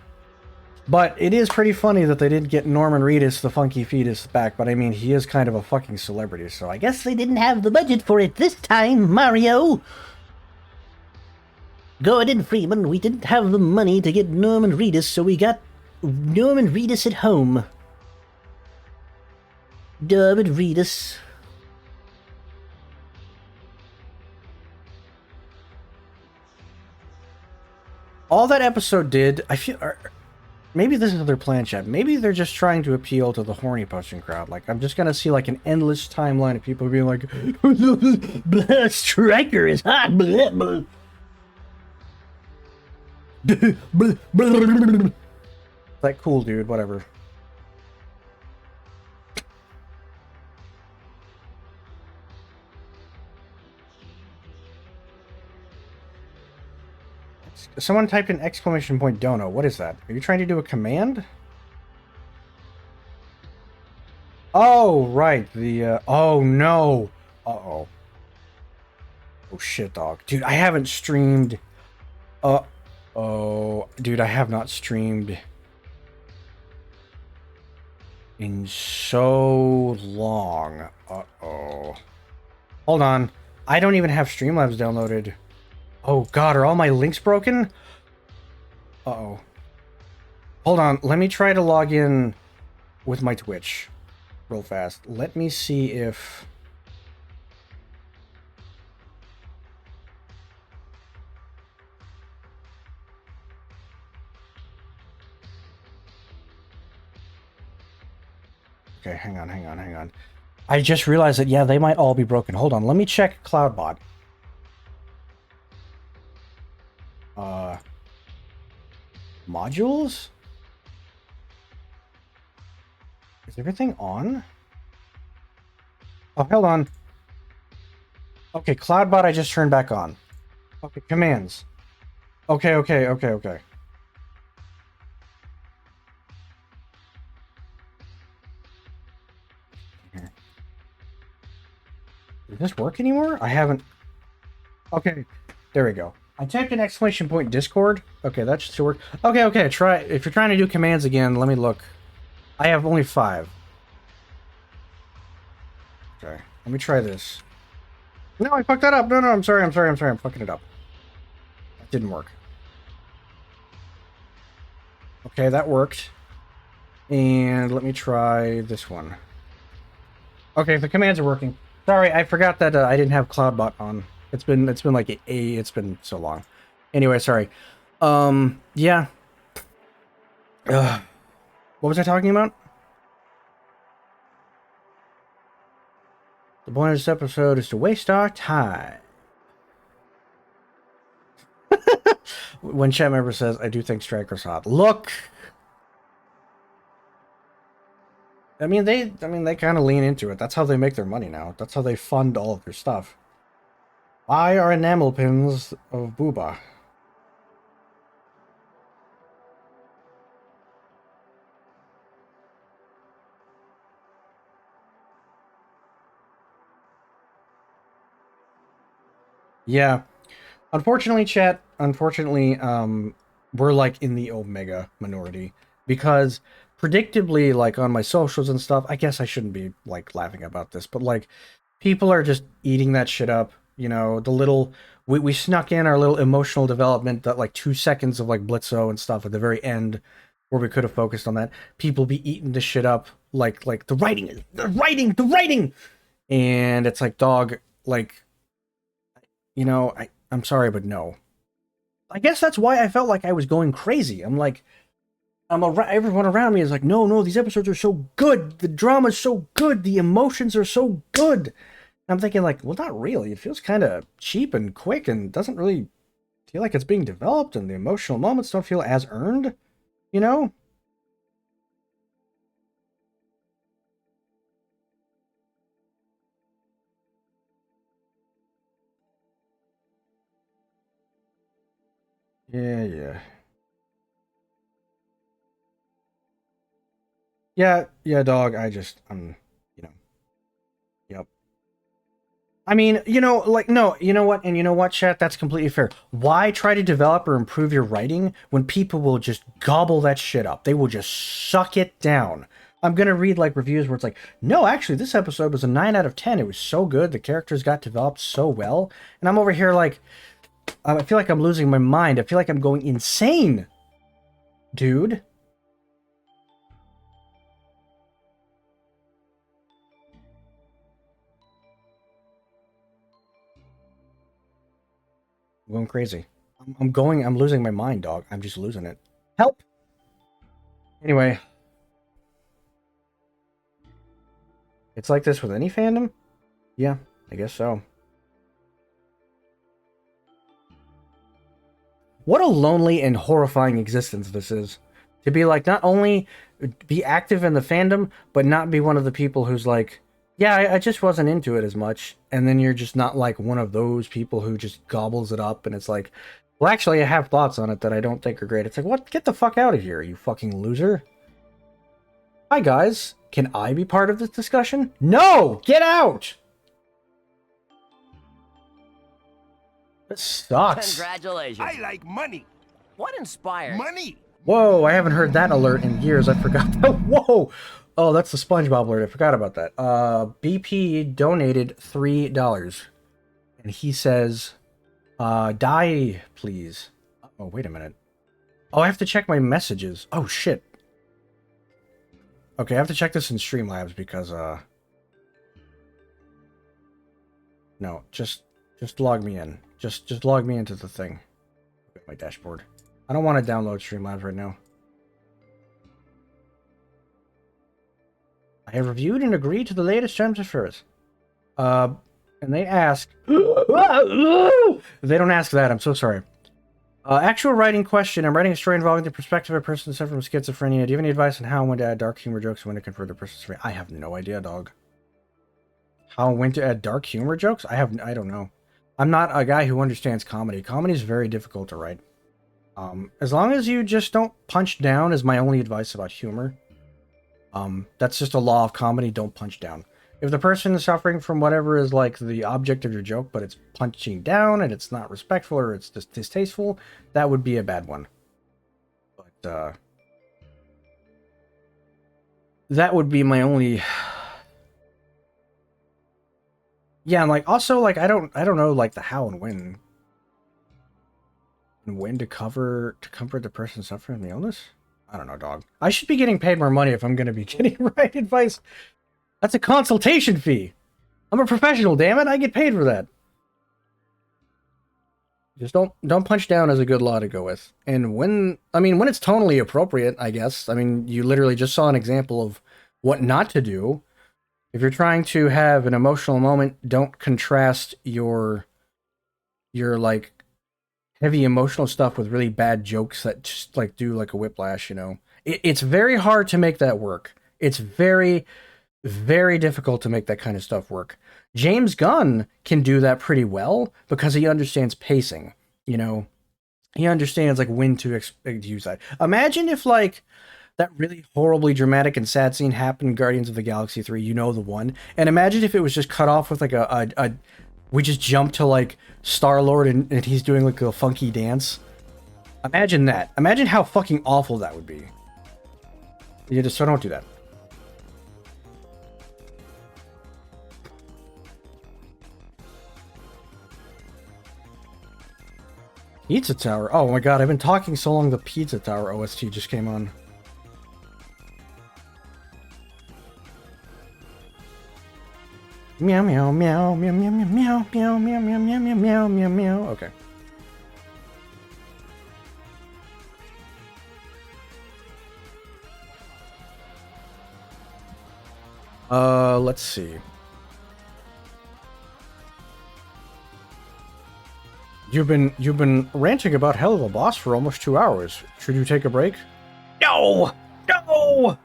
But it is pretty funny that they didn't get Norman Reedus, the funky fetus, back. But I mean, he is kind of a fucking celebrity, so I guess they didn't have the budget for it this time, Mario. Gordon Freeman, we didn't have the money to get Norman Reedus, so we got Norman Reedus at home. Norman Reedus. All that episode did, I feel... Maybe this is their plan, chat. Maybe they're just trying to appeal to the horny posting crowd. Like, I'm just gonna see, like, an endless timeline of people being like, Striker is hot. Blah, blah. Like, cool, dude. Whatever. Someone typed in exclamation point dono. What is that? Are you trying to do a command? Oh, right. The, oh, no. Uh-oh. Oh, shit, dog. Dude, I haven't streamed... oh, dude, I have not streamed... in so long. Uh-oh. Hold on. I don't even have Streamlabs downloaded. Oh god, are all my links broken? Uh-oh. Hold on, let me try to log in with my Twitch real fast. Let me see if... Okay, hang on. I just realized that, yeah, they might all be broken. Hold on, let me check CloudBot. Modules? Is everything on? Oh, hold on. Okay, CloudBot I just turned back on. Okay, commands. Okay. Does this work anymore? I haven't... Okay, there we go. I typed an exclamation point Discord. Okay, that should work. Okay, try... If you're trying to do commands again, let me look. I have only 5. Okay, let me try this. No, I fucked that up. No, I'm sorry. I'm fucking it up. That didn't work. Okay, that worked. And let me try this one. Okay, the commands are working. Sorry, I forgot that I didn't have CloudBot on. It's been like it's been so long. Anyway, sorry. Yeah. What was I talking about? The point of this episode is to waste our time. When chat member says, I do think Striker's hot. Look! I mean, they kind of lean into it. That's how they make their money now. That's how they fund all of their stuff. Why are enamel pins of Booba? Yeah. Unfortunately, chat, we're like in the Omega minority. Because predictably, like on my socials and stuff, I guess I shouldn't be like laughing about this, but like people are just eating that shit up. You know, the little we snuck in our little emotional development, that like 2 seconds of like Blitzo and stuff at the very end where we could have focused on that. People be eating this shit up like the writing. And it's like, dog, like, you know, I'm sorry, but no. I guess that's why I felt like I was going crazy. I'm like, everyone around me is like, no, these episodes are so good. The drama's so good. The emotions are so good. I'm thinking like, well, not really. It feels kind of cheap and quick and doesn't really feel like it's being developed, and the emotional moments don't feel as earned, you know? Yeah. Yeah, dog, you know, yep. I mean, like, no, you know what, and you know what, chat, that's completely fair. Why try to develop or improve your writing when people will just gobble that shit up? They will just suck it down. I'm gonna read, like, reviews where it's like, no, actually, this episode was a 9 out of 10. It was so good. The characters got developed so well. And I'm over here like, I feel like I'm losing my mind. I feel like I'm going insane, dude. I'm going crazy. I'm losing my mind, dog. I'm just losing it. Help! Anyway. It's like this with any fandom? Yeah, I guess so. What a lonely and horrifying existence this is. To be like, not only be active in the fandom, but not be one of the people who's like, yeah, I just wasn't into it as much. And then you're just not like one of those people who just gobbles it up and it's like, well, actually, I have thoughts on it that I don't think are great. It's like, what? Get the fuck out of here, you fucking loser. Hi, guys. Can I be part of this discussion? No! Get out! This sucks. Congratulations. I like money. What inspired? Money. Whoa, I haven't heard that alert in years. I forgot that. Whoa! Oh, that's the SpongeBob alert. I forgot about that. BP donated $3. And he says, die, please. Oh, wait a minute. Oh, I have to check my messages. Oh, shit. Okay, I have to check this in Streamlabs because, no, just log me in. Just log me into the thing. My dashboard. I don't want to download Streamlabs right now. I have reviewed and agreed to the latest terms of service. And they ask... They don't ask that, I'm so sorry. Actual writing question. I'm writing a story involving the perspective of a person suffering from schizophrenia. Do you have any advice on how and when to add dark humor jokes and when to convert the person's schizophrenia? I have no idea, dog. How and when to add dark humor jokes? I don't know. I'm not a guy who understands comedy. Comedy is very difficult to write. As long as you just don't punch down is my only advice about humor. That's just a law of comedy, don't punch down. If the person is suffering from whatever is like the object of your joke, but it's punching down and it's not respectful or it's just distasteful, that would be a bad one. But, that would be my only... Yeah, and like, also, like, I don't know, like, the how and when. And when to comfort the person suffering from the illness? I don't know, dog. I should be getting paid more money if I'm going to be getting right advice. That's a consultation fee. I'm a professional, damn it. I get paid for that. Just don't punch down is a good law to go with. And when it's tonally appropriate, I guess. I mean, you literally just saw an example of what not to do. If you're trying to have an emotional moment, don't contrast your like heavy emotional stuff with really bad jokes that just like do like a whiplash, you know. It's very hard to make that work. It's very, very difficult to make that kind of stuff work. James Gunn can do that pretty well because he understands pacing, you know. He understands like when to use that. Imagine if like that really horribly dramatic and sad scene happened in Guardians of the Galaxy 3, you know, the one. And imagine if it was just cut off with like we just jump to like Star-Lord and he's doing like a funky dance. Imagine that. Imagine how fucking awful that would be. You just don't do that. Pizza Tower. Oh my god, I've been talking so long the Pizza Tower OST just came on. Meow meow meow meow meow meow meow meow meow meow meow meow meow meow. Okay. Let's see. You've been ranting about Helluva Boss for almost 2 hours. Should you take a break? No! No!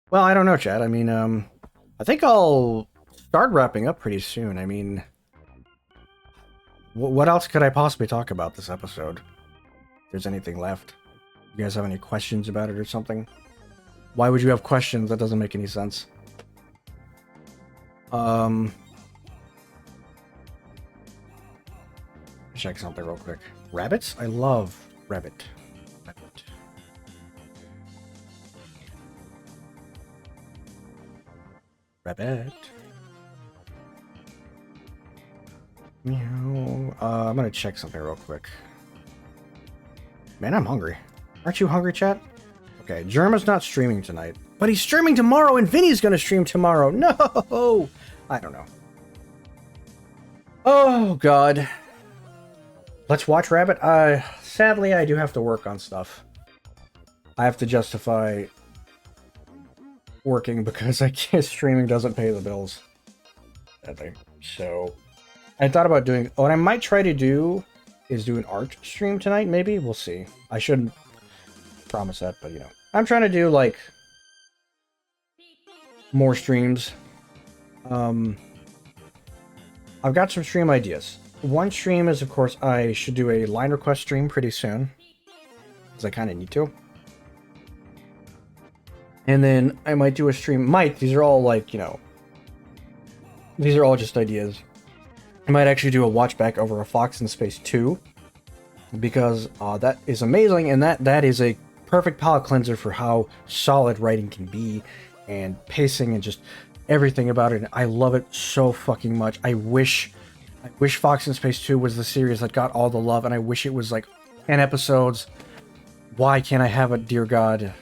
Well, I don't know, Chad. I mean, I think I'll start wrapping up pretty soon. I mean, What else could I possibly talk about this episode? If there's anything left. You guys have any questions about it or something? Why would you have questions? That doesn't make any sense. Check something real quick. Rabbits? I love rabbit. Rabbit. Rabbit. Meow. I'm gonna check something real quick. Man, I'm hungry. Aren't you hungry, chat? Okay, Germa's not streaming tonight. But he's streaming tomorrow, and Vinny's gonna stream tomorrow. No! I don't know. Oh, God. Let's watch Rabbit. Sadly, I do have to work on stuff. I have to justify working because I guess streaming doesn't pay the bills. I think. So, I thought about doing... What I might try to do is do an art stream tonight, maybe? We'll see. I shouldn't promise that, but, you know. I'm trying to do, like, more streams. I've got some stream ideas. One stream is, of course, I should do a line request stream pretty soon. Because I kind of need to. And then I might do a stream... These are all, like, you know... These are all just ideas. I might actually do a watch back over a Fox in Space 2. Because that is amazing, and that is a perfect palate cleanser for how solid writing can be. And pacing and just everything about it. I love it so fucking much. I wish Fox in Space 2 was the series that got all the love, and I wish it was like 10 episodes. Why can't I have it, dear God?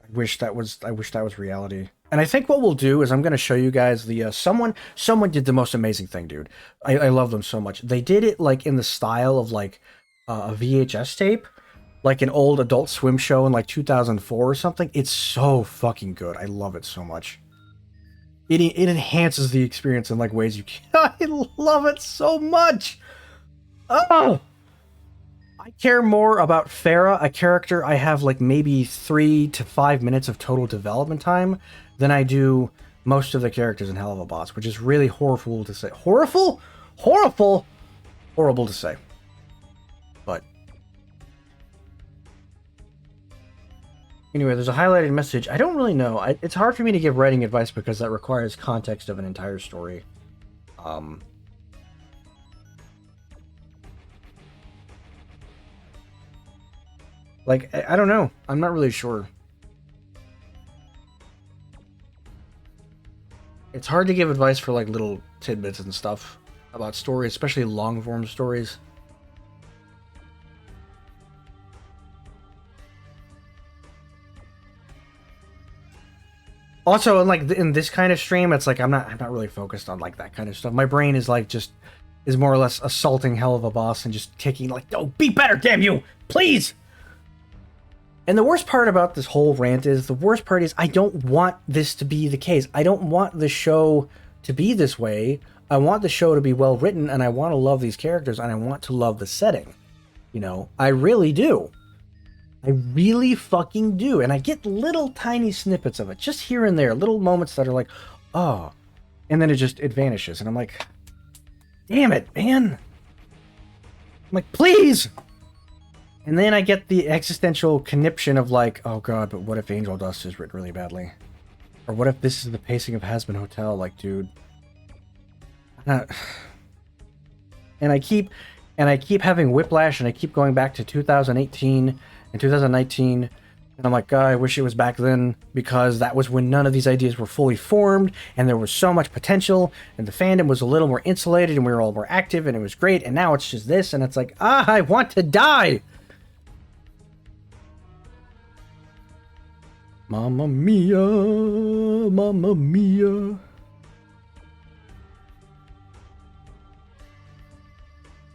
I wish that was reality. And I think what we'll do is I'm going to show you guys the someone did the most amazing thing, dude. I love them so much. They did it like in the style of like a VHS tape, like an old Adult Swim show in like 2004 or something. It's so fucking good. I love it so much. It enhances the experience in like ways you can't. I love it so much. Oh, I care more about Farah, a character I have like maybe 3 to 5 minutes of total development time, than I do most of the characters in Helluva Boss, which is really horrible to say. Horrible to say. But anyway, there's a highlighted message. I don't really know. It's hard for me to give writing advice because that requires context of an entire story. Like, I don't know. I'm not really sure. It's hard to give advice for, like, little tidbits and stuff about stories, especially long-form stories. Also, in this kind of stream, it's like I'm not really focused on, like, that kind of stuff. My brain is, like, is more or less assaulting Helluva Boss and just kicking, like, oh, be better, damn you! Please! And the worst part about this whole rant is, I don't want this to be the case. I don't want the show to be this way. I want the show to be well written, and I want to love these characters, and I want to love the setting. You know, I really do. I really fucking do. And I get little tiny snippets of it, just here and there, little moments that are like, oh, and then it vanishes. And I'm like, damn it, man. I'm like, please. And then I get the existential conniption of like, oh god, but what if Angel Dust is written really badly? Or what if this is the pacing of Hazbin Hotel? Like, dude. And I keep having whiplash, and I keep going back to 2018 and 2019, and I'm like, God, I wish it was back then, because that was when none of these ideas were fully formed, and there was so much potential, and the fandom was a little more insulated, and we were all more active, and it was great, and now it's just this, and it's like, I want to die! Mamma mia, mamma mia.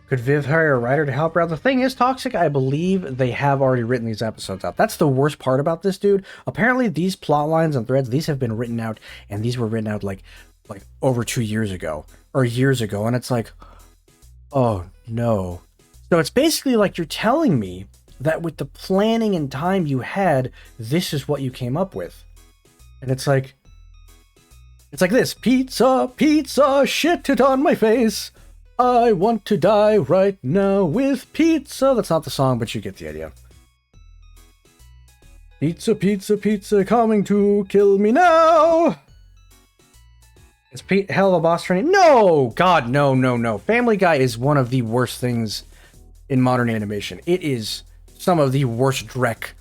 Could Viv hire a writer to help her out? The thing is, Toxic, I believe they have already written these episodes out. That's the worst part about this, dude. Apparently, these plot lines and threads, these have been written out, and these were written out like over 2 years ago, or years ago, and it's like, oh, no. So it's basically like you're telling me that with the planning and time you had, this is what you came up with. And it's like this. Pizza, pizza, shit it on my face. I want to die right now with pizza. That's not the song, but you get the idea. Pizza, pizza, pizza, coming to kill me now. Is Pete Helluva Boss training? No! God, no, no, no. Family Guy is one of the worst things in modern animation. It is some of the worst dreck.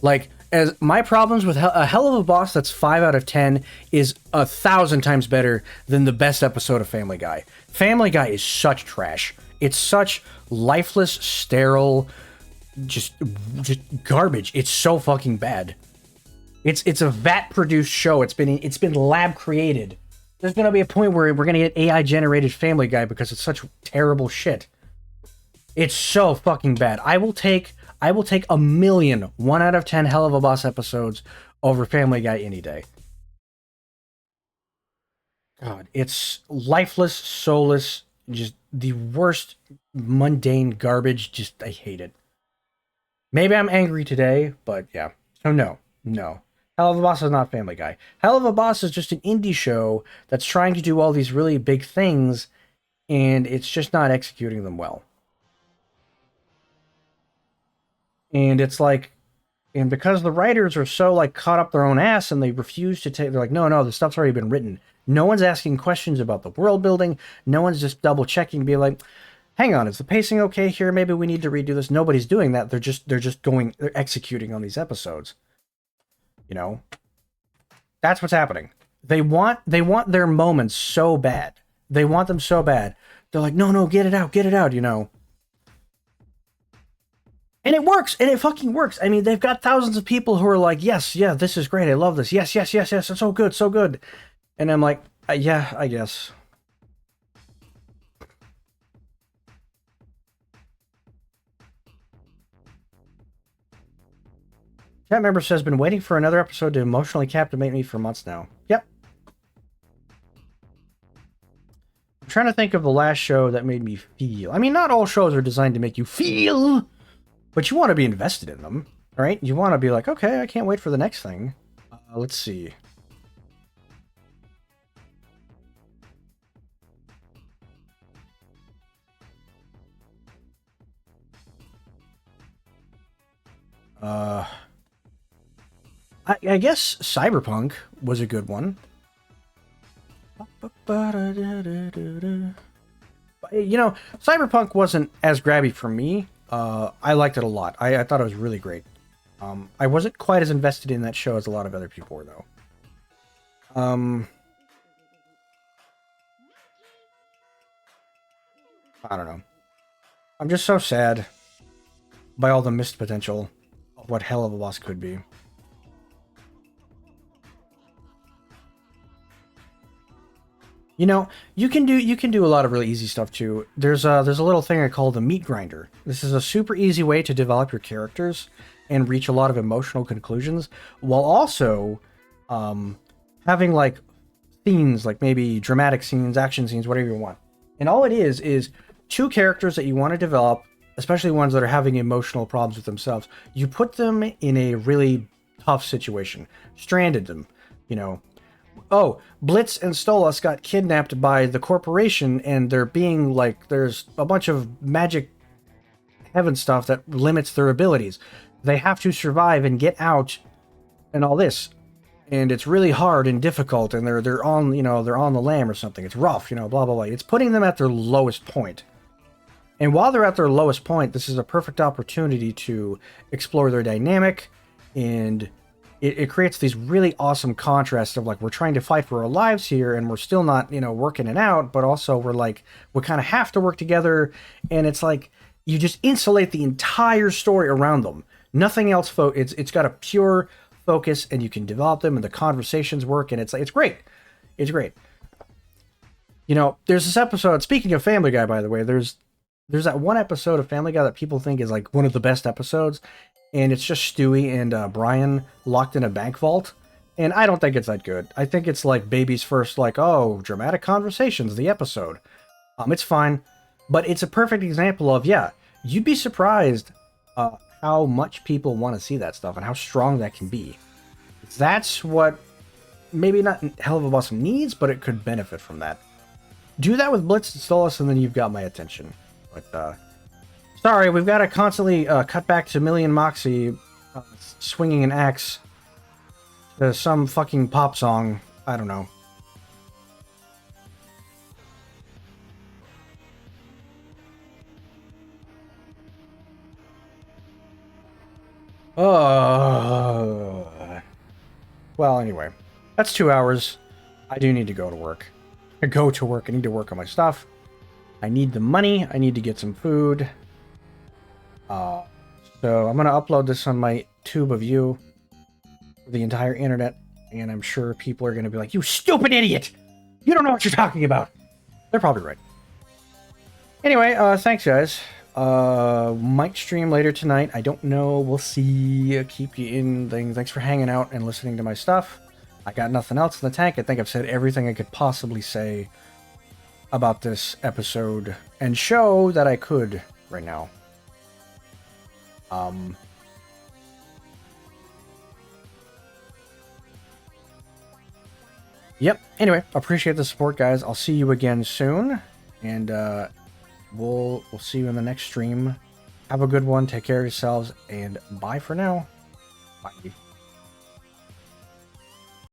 Like, as my problems with a Helluva Boss that's 5 out of 10 is 1,000 times better than the best episode of Family Guy. Family Guy is such trash. It's such lifeless, sterile, just garbage. It's so fucking bad. It's a vat-produced show. It's been lab created. There's gonna be a point where we're gonna get AI-generated Family Guy because it's such terrible shit. It's so fucking bad. I will take a million 1 out of 10 Helluva Boss episodes over Family Guy any day. God, it's lifeless, soulless, just the worst mundane garbage. Just, I hate it. Maybe I'm angry today, but yeah. So no. Helluva Boss is not Family Guy. Helluva Boss is just an indie show that's trying to do all these really big things, and it's just not executing them well. And it's like, and because the writers are so like caught up their own ass and they refuse to take, they're like, no, the stuff's already been written. No one's asking questions about the world building. No one's just double checking, be like, hang on, is the pacing okay here? Maybe we need to redo this. Nobody's doing that. They're executing on these episodes. You know, that's what's happening. They want their moments so bad. They want them so bad. They're like, no, get it out, you know. And it works, and it fucking works. I mean, they've got thousands of people who are like, yes, yeah, this is great. I love this. Yes, it's so good, so good. And I'm like, yeah, I guess. Chat member says, been waiting for another episode to emotionally captivate me for months now. Yep. I'm trying to think of the last show that made me feel. I mean, not all shows are designed to make you feel, but you want to be invested in them, right? You want to be like, okay, I can't wait for the next thing. Let's see. I guess Cyberpunk was a good one. You know, Cyberpunk wasn't as grabby for me. I liked it a lot. I thought it was really great. I wasn't quite as invested in that show as a lot of other people were, though. I don't know. I'm just so sad by all the missed potential of what Helluva Boss could be. You know, you can do a lot of really easy stuff too. There's a little thing I call the meat grinder. This is a super easy way to develop your characters and reach a lot of emotional conclusions, while also having like scenes, like maybe dramatic scenes, action scenes, whatever you want. And all it is 2 characters that you want to develop, especially ones that are having emotional problems with themselves. You put them in a really tough situation, stranded them, you know. Oh, Blitz and Stolas got kidnapped by the corporation, and they're being like, there's a bunch of magic heaven stuff that limits their abilities. They have to survive and get out and all this. And it's really hard and difficult, and they're on, you know, they're on the lam or something. It's rough, you know, blah, blah, blah. It's putting them at their lowest point. And while they're at their lowest point, this is a perfect opportunity to explore their dynamic, and it creates these really awesome contrasts of like, we're trying to fight for our lives here and we're still not, you know, working it out, but also we're like, we kind of have to work together. And it's like, you just insulate the entire story around them. Nothing else. It's got a pure focus, and you can develop them, and the conversations work, and it's great. It's great. You know, there's this episode, speaking of Family Guy, by the way, there's that one episode of Family Guy that people think is like one of the best episodes. And it's just Stewie and Brian locked in a bank vault. And I don't think it's that good. I think it's like baby's first, like, oh, dramatic conversations, the episode. It's fine. But it's a perfect example of, yeah, you'd be surprised how much people want to see that stuff and how strong that can be. That's what maybe not Helluva Boss needs, but it could benefit from that. Do that with Blitz and Stolas, and then you've got my attention. But, sorry, we've got to constantly cut back to Million Moxie swinging an axe to some fucking pop song. I don't know. Well, anyway, that's 2 hours. I do need to go to work. I need to work on my stuff. I need the money. I need to get some food. So I'm going to upload this on my tube of you for the entire internet. And I'm sure people are going to be like, you stupid idiot! You don't know what you're talking about. They're probably right. Anyway, thanks, guys. Might stream later tonight. I don't know. We'll see. Keep you in things. Thanks for hanging out and listening to my stuff. I got nothing else in the tank. I think I've said everything I could possibly say about this episode and show that I could right now. Yep. Anyway, appreciate the support, guys. I'll see you again soon, and we'll see you in the next stream. Have a good one. Take care of yourselves, and bye for now. Bye.